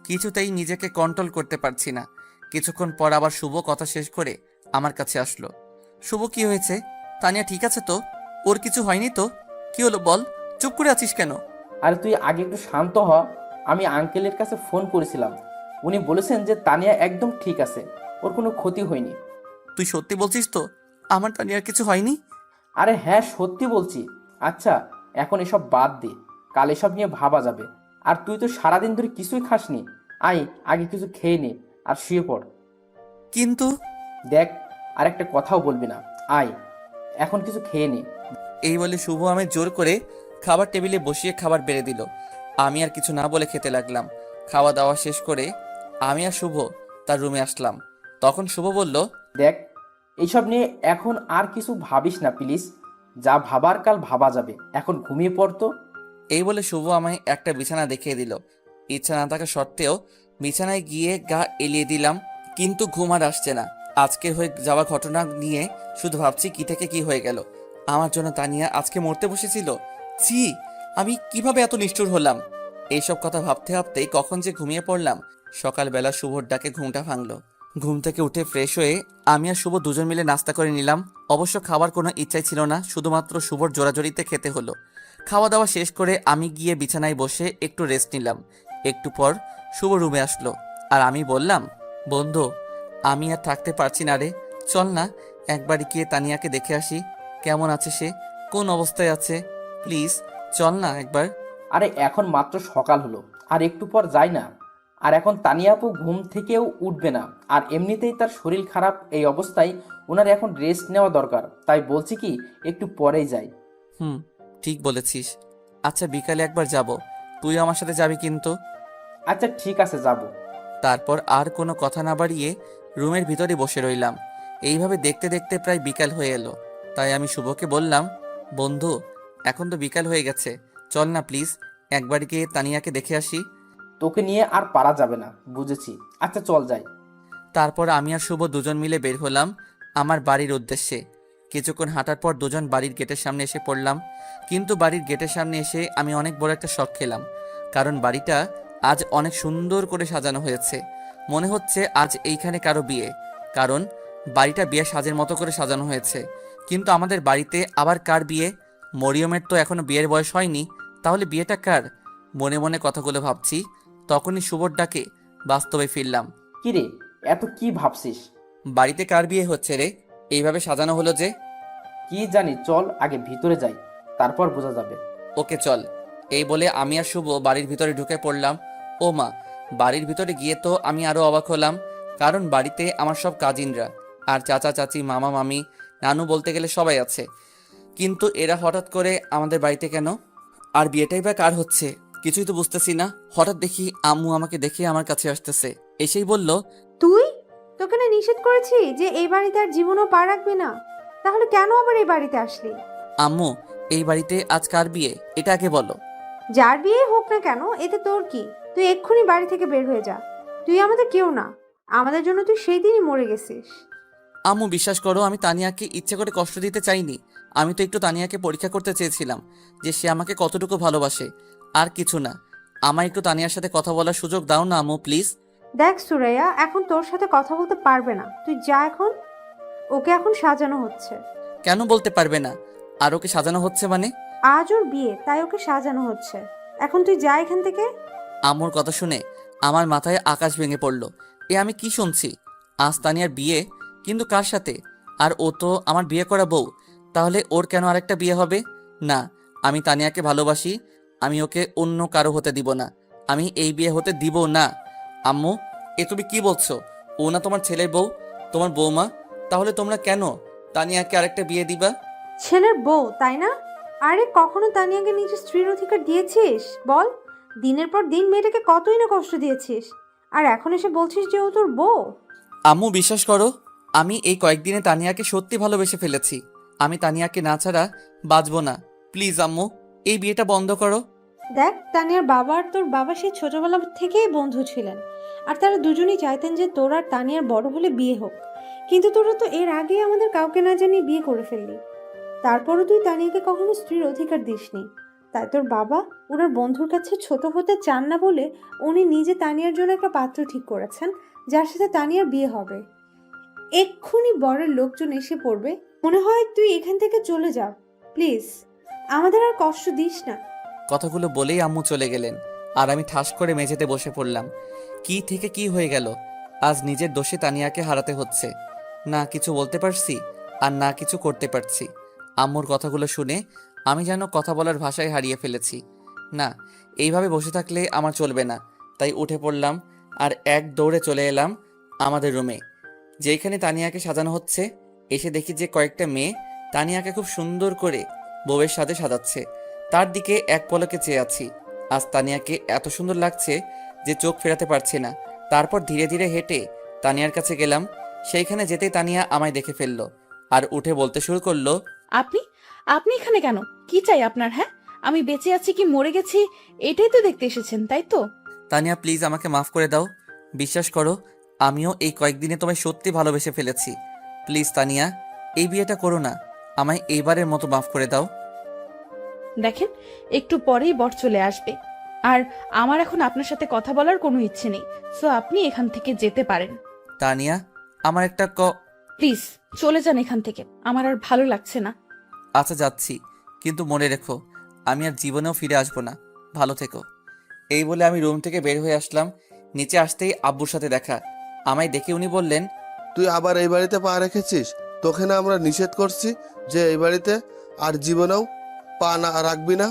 কিছুতেই নিজেকে কন্ট্রোল করতে পারছি না। কিছুক্ষণ পর আবার শুভ কথা শেষ করে আমার কাছে আসলো। শুভ, কি হয়েছে? তানিয়া ঠিক আছে তো? ওর কিছু হয়নি তো? কি হলো বল, চুপ করে আছিস কেন? আরে তুই আগে একটু শান্ত হ। আমি আঙ্কেলের কাছে ফোন করেছিলাম। উনি বলেছেন যে তানিয়া একদম ঠিক আছে, ওর কোনো ক্ষতি হয়নি। তুই সত্যি বলছিস তো? আমার তানিয়ার কিছু হয়নি? আরে হ্যাঁ, সত্যি বলছি। আচ্ছা, এখন এসব বাদ দে, কাল এসব নিয়ে ভাবা যাবে। আর তুই তো সারাদিন ধরে কিছুই খাসনি। আয়, আগে কিছু খেয়ে নে আর শুয়ে পড়। কিন্তু দেখ, আর একটা কথাও বলবি না। আয়, এখন কিছু খেয়ে নে। এই বলে শুভ আমি জোর করে খাবার টেবিলে বসিয়ে খাবার বেড়ে দিল। আমি আর কিছু না বলে খেতে লাগলাম। খাওয়া দাওয়া শেষ করে আমি আর শুভ তার রুমে আসলাম। তখন শুভ বলল, দেখ, এইসব নিয়ে এখন আর কিছু ভাবিস না প্লিজ। যা ভাবার কাল ভাবা যাবে, এখন ঘুমিয়ে পড়তো। এই বলে শুভ আমায় একটা বিছানা দেখিয়ে দিল। ইচ্ছা না থাকা সত্ত্বেও বিছানায় গিয়ে গা এলিয়ে দিলাম, কিন্তু ঘুম আর আসছে না। আজকের হয়ে যাওয়া ঘটনা নিয়ে শুধু ভাবছি কি থেকে কি হয়ে গেল। আমার জন্য তানিয়া আজকে মরতে বসেছিল। ছি, আমি কিভাবে এত নিষ্ঠুর হলাম। এইসব কথা ভাবতে ভাবতেই কখন যে ঘুমিয়ে পড়লাম। সকালবেলা শুভর ডাকে ঘুমটা ভাঙলো। ঘুম থেকে উঠে ফ্রেশ হয়ে আমি আর শুভ দুজন মিলে নাস্তা করে নিলাম। অবশ্য খাবার কোনো ইচ্ছাই ছিল না, শুধুমাত্র শুভর জোরাজোরিতে খেতে হলো। খাওয়া দাওয়া শেষ করে আমি গিয়ে বিছানায় বসে একটু রেস্ট নিলাম। একটু পর শুভ রুমে আসলো, আর আমি বললাম, বন্ধু, আমি আর থাকতে পারছি না রে, চল না একবার গিয়ে তানিয়াকে দেখে আসি। কেমন আছে সে, কোন অবস্থায় আছে, প্লিজ চল না একবার। আরে এখন মাত্র সকাল হলো, আর একটু পর যাই না। আর এখন তানিয়া আপু ঘুম থেকেও উঠবে না, আর এমনিতেই তার শরীর খারাপ। এই অবস্থায় ওনার এখন রেস্ট নেওয়া দরকার, তাই বলছি কি একটু পরেই যাই। ঠিক বলেছিস। আচ্ছা বিকালে একবার যাব, তুই আমার সাথে যাবি কিন্তু। আচ্ছা ঠিক আছে, যাব। তারপর আর কোনো কথা না বাড়িয়ে রুমের ভিতরে বসে রইলাম। এইভাবে দেখতে দেখতে প্রায় বিকাল হয়ে এলো। তাই আমি শুভকে বললাম, বন্ধু, এখন তো বিকাল হয়ে গেছে, চল না প্লিজ একবার গিয়ে তানিয়াকে দেখে আসি। তোকে নিয়ে আর পারা যাবে না, বুঝেছি। আচ্ছা চল যাই। তারপর আমি আর শুভ দুজন মিলে বের হলাম আমার বাড়ির উদ্দেশ্যে। কিছুক্ষণ হাঁটার পর দুজন বাড়ির গেটের সামনে এসে পড়লাম। কিন্তু বাড়ির গেটের সামনে এসে আমি অনেক বড় একটা শক খেলাম, কারণ বাড়িটা আজ অনেক সুন্দর করে সাজানো হয়েছে। মনে হচ্ছে আজ এইখানে কারো বিয়ে, কারণ বাড়িটা বিয়ে সাজের মতো করে সাজানো হয়েছে। কিন্তু আমাদের বাড়িতে আবার কার বিয়ে? মরিয়মের তো এখনো বিয়ের বয়স হয়নি, তাহলে বিয়েটা কার? মনে মনে কথাগুলো ভাবছি, তখনই শুভর ডাকে বাস্তবে ফিরলাম। কি রে, এত কি ভাবছিস? বাড়িতে কার বিয়ে হচ্ছে রে, এইভাবে সাজানো হলো যে? কি জানি, চল আগে ভিতরে যাই, তারপর বোঝা যাবে। ওকে চল। এই বলে আমি আর শুভ বাড়ির ভিতরে ঢুকে পড়লাম। ও মা, বাড়ির ভিতরে গিয়ে তো আমি আরো অবাক হলাম, কারণ বাড়িতে আমার সব কাজিনরা আর চাচা চাচি মামা মামি নানু বলতে গেলে সবাই আছে। কিন্তু এরা হঠাৎ করে আমাদের বাড়িতে কেন? আর বিয়েটাই বা কার হচ্ছে কিছুই তো বুঝতেছি না। হঠাৎ দেখি আম্মু আমাকে দেখে আমার কাছে আসতেছে, এসেই বলল, তুই, তোকে না নিষেধ করেছি যে এই বাড়িতে আর জীবনও পা রাখবি না, তাহলে কেন আবার এই বাড়িতে আসলি? আম্মু, এই বাড়িতে আজ কার বিয়ে এটা আগে বলো। যার বিয়ে হোক না কেন, এতে তোর কি? তুই এক্ষুনি বাড়ি থেকে বের হয়ে যা। তুই আমাদের কেউ না, আমাদের জন্য তুই সেই দিনই মরে গেছিস। আম্মু বিশ্বাস করো, আমি তানিয়াকে ইচ্ছে করে কষ্ট দিতে চাইনি। আমি তো একটু তানিয়াকে পরীক্ষা করতে চেয়েছিলাম যে সে আমাকে কতটুকু ভালোবাসে, আর কিছু না। আমার একটু তানিয়ার সাথে কথা বলার সুযোগ দাও না আম্মু, প্লিজ। দেখ সুরাইয়া, এখন তোর সাথে কথা বলতে পারবে না, তুই যা এখন। ওকে এখন সাজানো হচ্ছে। কেন বলতে পারবে না? আর ওকে সাজানো হচ্ছে মানে? আজ ওর বিয়ে, তাই ওকে সাজানো হচ্ছে। এখন তুই যা এখান থেকে। আম্মুর কথা শুনে আমার মাথায় আকাশ ভেঙে পড়ল। এ আমি কি শুনছি? আজ তানিয়ার বিয়ে, কিন্তু কার সাথে? আর ও তো আমার বিয়ে করা বউ, তাহলে ওর কেন আরেকটা বিয়ে হবে? না, আমি তানিয়াকে ভালোবাসি, আমি ওকে অন্য কারো হতে দিব না। আমি এই বিয়ে হতে দিব না। আম্মু, এ তুমি কি বলছো? ও না তোমার ছেলের বউ, তোমার বৌমা, তাহলে তোমরা কেন তানিয়াকে আরেকটা বিয়ে দিবা? ছেলের বউ, তাই না? আরে কখনো তানিয়াকে নিজের স্ত্রীর অধিকার দিয়েছিস বল? দিনের পর দিন মেয়েটাকে কতই না কষ্ট দিয়েছিস, আর এখন এসে বলছিস যে ও তোর বউ? আম্মু বিশ্বাস করো, আমি এই কয়েকদিনে তানিয়াকে সত্যি ভালোবেসে ফেলেছি। আমি তানিয়াকে না ছাড়া বাঁচবো না। প্লিজ আম্মু, এই বিয়েটা বন্ধ করো। দেখ, তানিয়ার বাবা আর তোর বাবা সেই ছোটবেলা থেকেই বন্ধু ছিলেন, আর তারা দুজনেই চাইতেন যে তোর আর তানিয়ার বড় হলে বিয়ে হোক। কিন্তু তোরা তো এর আগেই আমাদের কাউকে না জানিয়ে বিয়ে করে ফেললি। তারপরও তুই তানিয়াকে কখনো স্ত্রীর অধিকার দিসনি। তাই তোর বাবা ওনার বন্ধুর কাছে ছোট হতে চান না বলে উনি নিজে তানিয়ার জন্য একটা পাত্র ঠিক করেছেন, যার সাথে তানিয়ার বিয়ে হবে। এক্ষুনি বরের লোকজন এসে পড়বে। মনে হয় তুই এখান থেকে চলে যা প্লিজ, আমাদের আর কষ্ট দিস না। কথাগুলো বলেই আম্মু চলে গেলেন, আর আমি ঠাস করে মেঝেতে বসে পড়লাম। কি থেকে কি হয়ে গেল? আজ নিজের দোষে তানিয়াকে হারাতে হচ্ছে। না কিছু বলতে পারছি, আর না কিছু করতে পারছি। আম্মুর কথাগুলো শুনে আমি যেন কথা বলার ভাষায় হারিয়ে ফেলেছি। না, এইভাবে বসে থাকলে আমার চলবে না। তাই উঠে পড়লাম আর এক দৌড়ে চলে এলাম আমাদের রুমে, যেখানে তানিয়াকে সাজানো হচ্ছে। এসে দেখি যে কয়েকটা মেয়ে তানিয়াকে খুব সুন্দর করে বউয়ের সাথে সাজাচ্ছে। তার দিকে এক পলকে চেয়ে আছি। আজ তানিয়াকে এত সুন্দর লাগছে যে চোখ ফেরাতে পারছি না। তারপর ধীরে ধীরে হেঁটে তানিয়ার কাছে গেলাম। সেইখানে যেতেই তানিয়া আমায় দেখে ফেললো। আর উঠে বলতে শুরু করলো, আপনি আপনি এখানে কেন? কি চাই আপনার? হ্যাঁ, আমি বেঁচে আছি কি মরে গেছি এটাই তো দেখতে এসেছেন, তাই তো? তানিয়া প্লিজ আমাকে মাফ করে দাও। বিশ্বাস করো, আমিও এই কয়েকদিনে তোমায় সত্যি ভালোবেসে ফেলেছি। প্লিজ তানিয়া, এই বিয়েটা করো না। আমায় এইবারের মতো মাফ করে দাও। দেখেন, একটু পরেই বর চলে আসবে, আর আমার এখন আপনার সাথে কথা বলার কোনো ইচ্ছে নেই। সো আপনি এখান থেকে যেতে পারেন। তানিয়া, আমার একটা প্লিজ চলে যান এখান থেকে, আমার আর ভালো লাগছে না। আচ্ছা যাচ্ছি, কিন্তু মনে রেখো আমি আর জীবনেও ফিরে আসবো না। ভালো থেকো। এই বলে আমি রুম থেকে বের হয়ে আসলাম। নিচে আসতেই আব্বুর সাথে দেখা। আমায় দেখে উনি বললেন, তুই আবার এই বাড়িতে পা রেখেছিস? তোকে না আমরা নিষেধ করছি যে এই বাড়িতে আর জীবনেও পা না রাখবি না?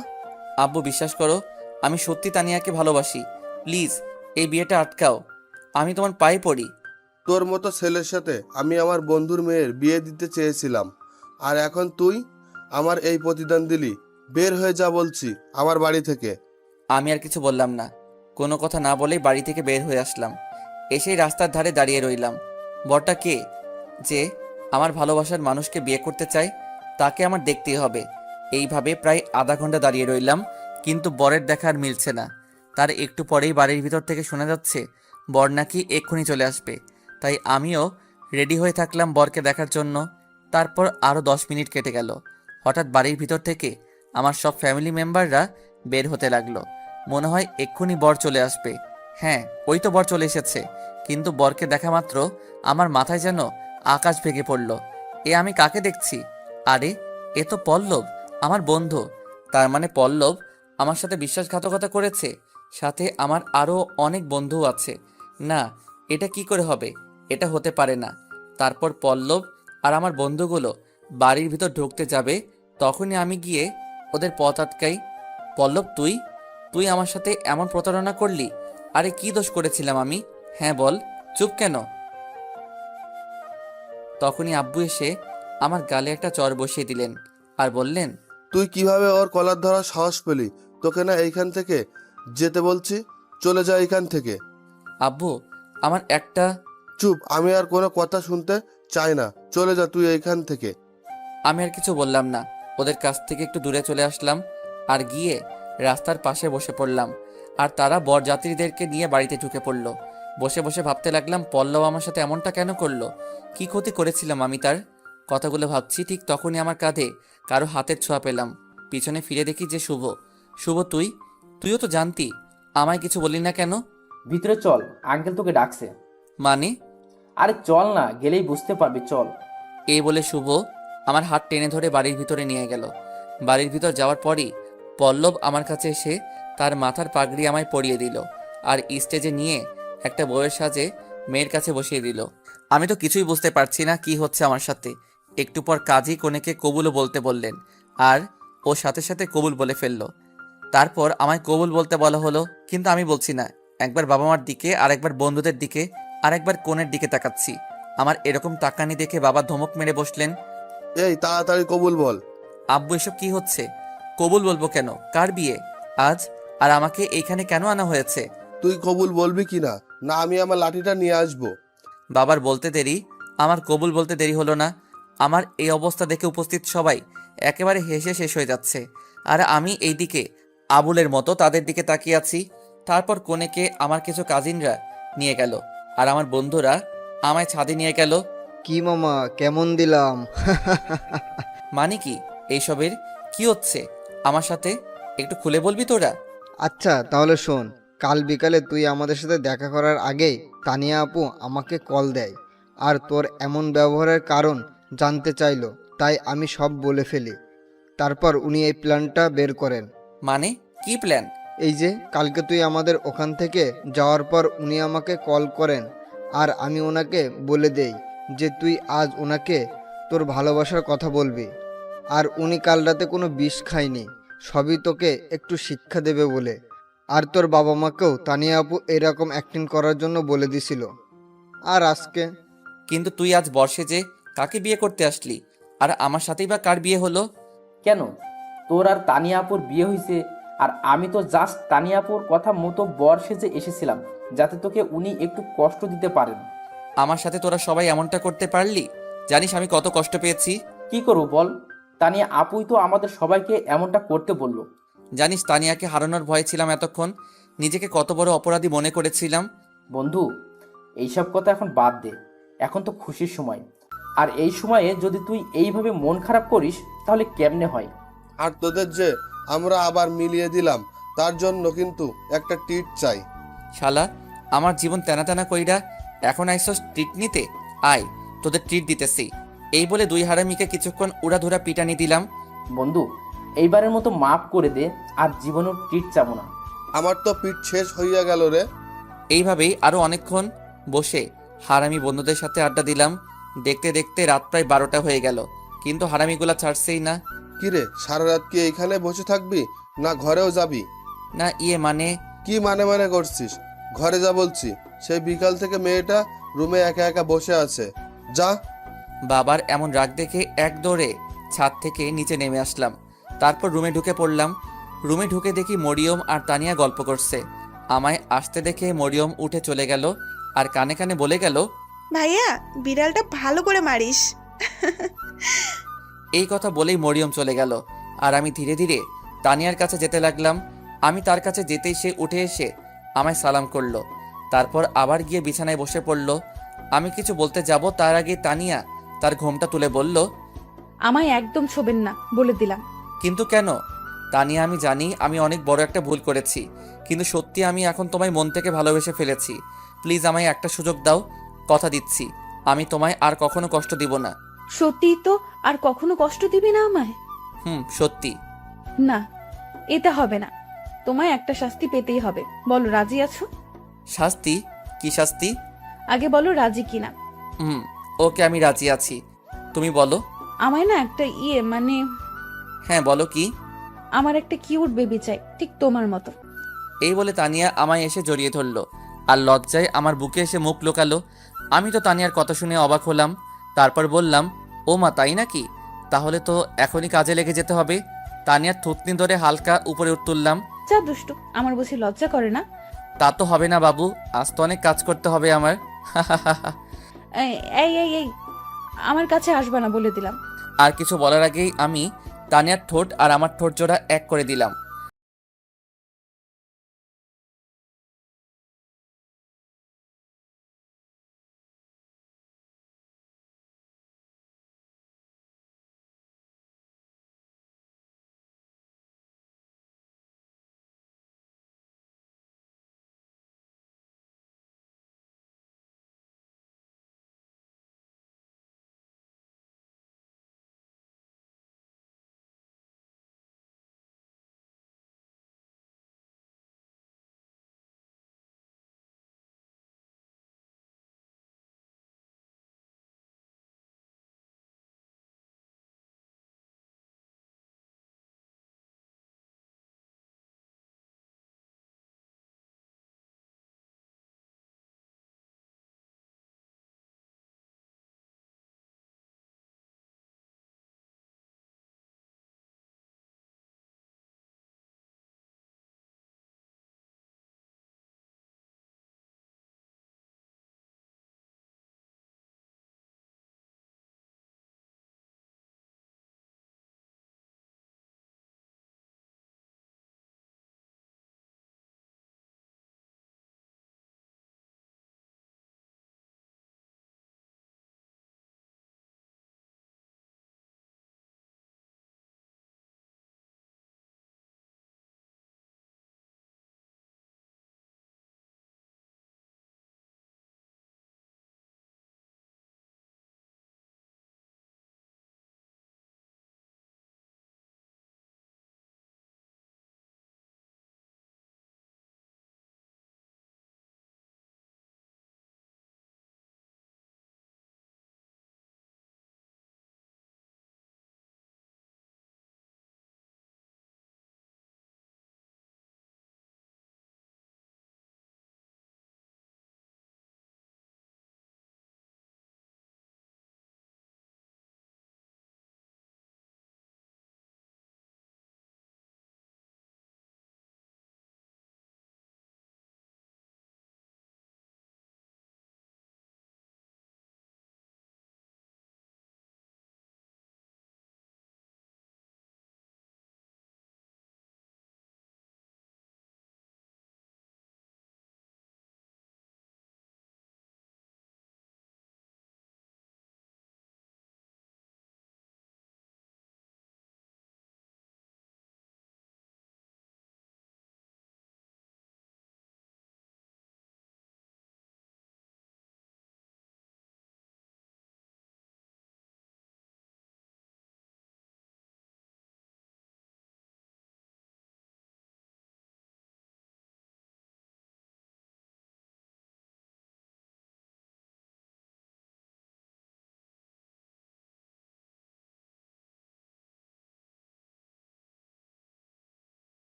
আব্বু বিশ্বাস করো, আমি সত্যি তানিয়াকে ভালোবাসি। প্লিজ এই বিয়েটা আটকাও। আমি তোমার পায়ে পড়ি। তোর মতো ছেলের সাথে আমি আমার বন্ধুর মেয়ের বিয়ে দিতে চেয়েছিলাম, আর এখন তুই আমার এই প্রতিদান দিলি। বের হয়ে যা বলছি আমার বাড়ি থেকে। আমি আর কিছু বললাম না। কোনো কথা না বলেই বাড়ি থেকে বের হয়ে আসলাম। এসেই রাস্তার ধারে দাঁড়িয়ে রইলাম। বরটা কে যে আমার ভালোবাসার মানুষকে বিয়ে করতে চায়, তাকে আমার দেখতেই হবে। এইভাবে প্রায় আধা ঘন্টা দাঁড়িয়ে রইলাম, কিন্তু বরের দেখা আর মিলছে না। তার একটু পরেই বাড়ির ভিতর থেকে শোনা যাচ্ছে বর নাকি এক্ষুনি চলে আসবে। তাই আমিও রেডি হয়ে থাকলাম বরকে দেখার জন্য। তারপর আরও 10 মিনিট কেটে গেল। হঠাৎ বাড়ির ভিতর থেকে আমার সব ফ্যামিলি মেম্বাররা বের হতে লাগলো। মনে হয় এক্ষুনি বর চলে আসবে। হ্যাঁ, ওই তো বর চলে এসেছে। কিন্তু বরকে দেখা মাত্র আমার মাথায় যেন আকাশ ভেঙে পড়ল। এ আমি কাকে দেখছি? আরে, এ তো পল্লব, আমার বন্ধু। তার মানে পল্লব আমার সাথে বিশ্বাসঘাতকতা করেছে। সাথে আমার আরও অনেক বন্ধু আছে। না, এটা কি করে হবে? এটা হতে পারে না। তারপর পল্লব আর আমার বন্ধুগুলো বাড়ির ভিতর ঢুকতে যাবে, তখনই আমি গিয়ে ওদের পথ আটকাই। পল্লব, তুই তুই আমার সাথে এমন প্রতারণা করলি? আরে কি দোষ করেছিলাম আমি? হ্যাঁ বল, চুপ কেন? তখনই আব্বু এসে আমার গালে একটা চড় বসিয়ে দিলেন আর বললেন, তুই কিভাবে ওর কলার ধরার সাহস পেলি? তোকে না এইখান থেকে যেতে বলছি, চলে যা এইখান থেকে। আব্বু আমার একটা চুপ, আমি আর কোনো কথা শুনতে চাই না, চলে যা তুই এইখান থেকে। আমি আর কিছু বললাম না। ওদের কাছ থেকে একটু দূরে চলে আসলাম আর গিয়ে রাস্তার পাশে বসে পড়লাম। আর তারা বরযাত্রীদেরকে নিয়ে বাড়িতে ঢুকে পড়লো। বসে বসে ভাবতে লাগলাম পল্লব আমার সাথে এমনটা কেন করলো? কি ক্ষতি করেছিলাম আমি তার? কথাগুলো ভাবছি, ঠিক তখনই আমার কাঁধে কারো হাতের ছোঁয়া পেলাম। পিছনে ফিরে দেখি যে শুভ। শুভ, তুইও তো জানতি, আমায় কিছু বললি না কেন? ভিতরে চল, আঙ্কেল তোকে ডাকছে। মানে? আরে চল না, গেলেই বুঝতে পারবি, চল। এই বলে শুভ আমার হাত টেনে ধরে বাড়ির ভিতরে নিয়ে গেল। বাড়ির ভিতর যাওয়ার পরই পল্লব আমার কাছে এসে তার মাথার পাগড়ি আমায় পরিয়ে দিল আর স্টেজে নিয়ে একটা বউয়ের সাজে মেয়ের কাছে বসিয়ে দিল। আমি তো কিছুই বুঝতে পারছি না কি হচ্ছে আমার সাথে। একটু পর কাজী কনেকে কবুলও বলতে বললেন, আর ও সাথে সাথে কবুল বলে ফেললো। তারপর আমায় কবুল বলতে বলা হলো, কিন্তু আমি বলছি না। একবার বাবা মার দিকে, আর একবার বন্ধুদের দিকে, আর একবার কনের দিকে তাকাচ্ছি। আমার এরকম তাকানি দেখে বাবা ধমক মেরে বসলেন। এই তাড়াতাড়ি কবুল বল। আব্বু, এসব কি হচ্ছে? কবুল বলবো কেন? কার বিয়ে আজ? আর আমাকে এইখানে কেন আনা হয়েছে? তুই কবুল বলবি কি না? না আমি আমার লাঠিটা নিয়ে আসবো। বাবার বলতে দেরি, আমার কবুল বলতে দেরি হলো না। আমার এই অবস্থা দেখে উপস্থিত সবাই একেবারে হেসে শেষ হয়ে যাচ্ছে, আর আমি এইদিকে আবুলের মতো তাদের দিকে তাকিয়ে আছি। তারপর কনেকে আমার কিছু কাজিনরা নিয়ে গেল, আর আমার বন্ধুরা আমায় ছাদে নিয়ে গেল। কি মামা, কেমন দিলাম? মানে কি এইসবের? কি হচ্ছে আমার সাথে? একটু খুলে বলবি তোরা? আচ্ছা তাহলে শোন, কাল বিকালে তুই আমাদের সাথে দেখা করার আগেই তানিয়া আপু আমাকে কল দেয়, আর তোর এমন ব্যবহারের কারণ জানতে চাইলো, তাই আমি সব বলে ফেলি। তারপর উনি এই প্ল্যানটা বের করেন। মানে কি প্ল্যান? এই যে কালকে তুই আমাদের ওখান থেকে যাওয়ার পর উনি আমাকে কল করেন, আর আমি ওনাকে বলে দেই যে তুই আজ ওনাকে তোর ভালোবাসার কথা বলবি, আর উনি কাল রাতে কোনো বিষ খায়নি, সবই তোকে একটু শিক্ষা দেবে বলে। আর তোর বাবা মাকেও তানিয়া আপু এরকম অ্যাক্টিং করার জন্য বলে দিছিল। আর আজকে কিন্তু তুই আজ বর্ষে যে কাকে বিয়ে করতে আসলি? আর আমার সাথেই বা কার বিয়ে হলো? কেন, তোর আর তানিয়া আপুর বিয়ে হয়েছে, আর আমি তো জাস্ট তানিয়া আপুর কথা মতো বর সেজে এসেছিলাম, যাতে তোকে উনি একটু কষ্ট দিতে পারেন। আমার সাথে তোরা সবাই এমনটা করতে পারলি? জানিস আমি কত কষ্ট পেয়েছি? কি করবো বল? তানিয়া আপুই তো আমাদের সবাইকে এমনটা করতে বললো। জানিস তানিয়াকে হারানোর ভয়ে ছিলাম এতক্ষণ, নিজেকে কত বড় অপরাধী মনে করেছিলাম। বন্ধু, এইসব কথা এখন বাদ দে। এখন তো খুশির সময়, আর এই সময়ে যদি তুই এইভাবে মন খারাপ করিস তাহলে কেমনে হয়? আর তোদের যে আমরা আবার মিলিয়ে দিলাম, তার জন্য কিন্তু একটা টিট চাই। শালা, আমার জীবন তেনা তেনা কইরা এখন আইসস ট্রিট নিতে? আয়, তোদের ট্রিট দিতেছি। এই বলে দুই হারামিকে কিছুক্ষণ উড়াধুরা পিটানি দিলাম। বন্ধু, এইবারের মতো মাফ করে দে, আর জীবনেও ট্রিট চাবো না। আমার তো পিঠ শেষ হইয়া গেল রে। এইভাবেই আরও অনেকক্ষণ বসে হারামি বন্ধুদের সাথে আড্ডা দিলাম। দেখতে দেখতে রাত প্রায় 12টা হয়ে গেল, কিন্তু হারামিগুলা ছাড়ছেই না। কিরে, সারা রাত কি এইখানে বসে থাকবি না ঘরেও যাবি? না মানে কি মানে করছিস? ঘরে যা বলছি। সেই বিকাল থেকে মেয়েটা রুমে একা একা বসে আছে, যা। বাবার এমন রাগ দেখে এক দৌড়ে ছাদ থেকে নিচে নেমে আসলাম। তারপর রুমে ঢুকে পড়লাম। রুমে ঢুকে দেখি মরিয়ম আর তানিয়া গল্প করছে। আমায় আসতে দেখে মরিয়ম উঠে চলে গেল আর কানে কানে বলে গেল, ভাইয়া, বিড়ালটা ভালো করে মারিস। এই কথা বলেই মরিয়ম চলে গেল। আর আমি ধীরে ধীরে তানিয়ার কাছে যেতে লাগলাম। আমি তার কাছে যেতেই সে উঠে এসে আমায় সালাম করলো। তারপর আবার গিয়ে বিছানায় বসে পড়ল। আমি কিছু বলতে যাব তার আগে তানিয়া তার ঘোমটা তুলে বলল, আমায় একদম ছোবেন না বলে দিলাম। কিন্তু কেন? তানিয়া, আমি জানি আমি অনেক বড় একটা ভুল করেছি, কিন্তু সত্যি আমি এখন তোমায় মন থেকে ভালোবেসে ফেলেছি। প্লিজ আমায় একটা সুযোগ দাও। কথা দিচ্ছি আমি তোমায় আর কখনো কষ্ট দিব না। সত্যিই তো? আর কখনো কষ্ট দিবি না আমায়? সত্যি। না, এটা হবে না। তোমায় একটা শাস্তি পেতেই হবে। বলো, রাজি আছো? শাস্তি? কি শাস্তি? আগে বলো রাজি কিনা। ওকে, আমি রাজি আছি। তুমি বলো। আমায় না একটা মানে হ্যাঁ, বলো কি? আমার একটা কিউট বেবি চাই, ঠিক তোমার মতো। এই বলে তানিয়া আমায় এসে জড়িয়ে ধরলো আর লজ্জায় আমার বুকে এসে মুখ লুকালো। আমি তো তানিয়ার কথা শুনে অবাক হলাম। তারপর বললাম, ও মা, তাই নাকি? তাহলে তো এখনই কাজে লেগে যেতে হবে। তানিয়ার থুতনি ধরে হালকা উপরে তুললাম। যা দুষ্টু, আমার বুঝি লজ্জা করে না? তা তো হবে না বাবু, আজ তো অনেক কাজ করতে হবে আমার। এই এই এই এই, আমার কাছে আসবা না বলে দিলাম। আর কিছু বলার আগেই আমি তানিয়ার ঠোঁট আর আমার ঠোঁট জোড়া এক করে দিলাম।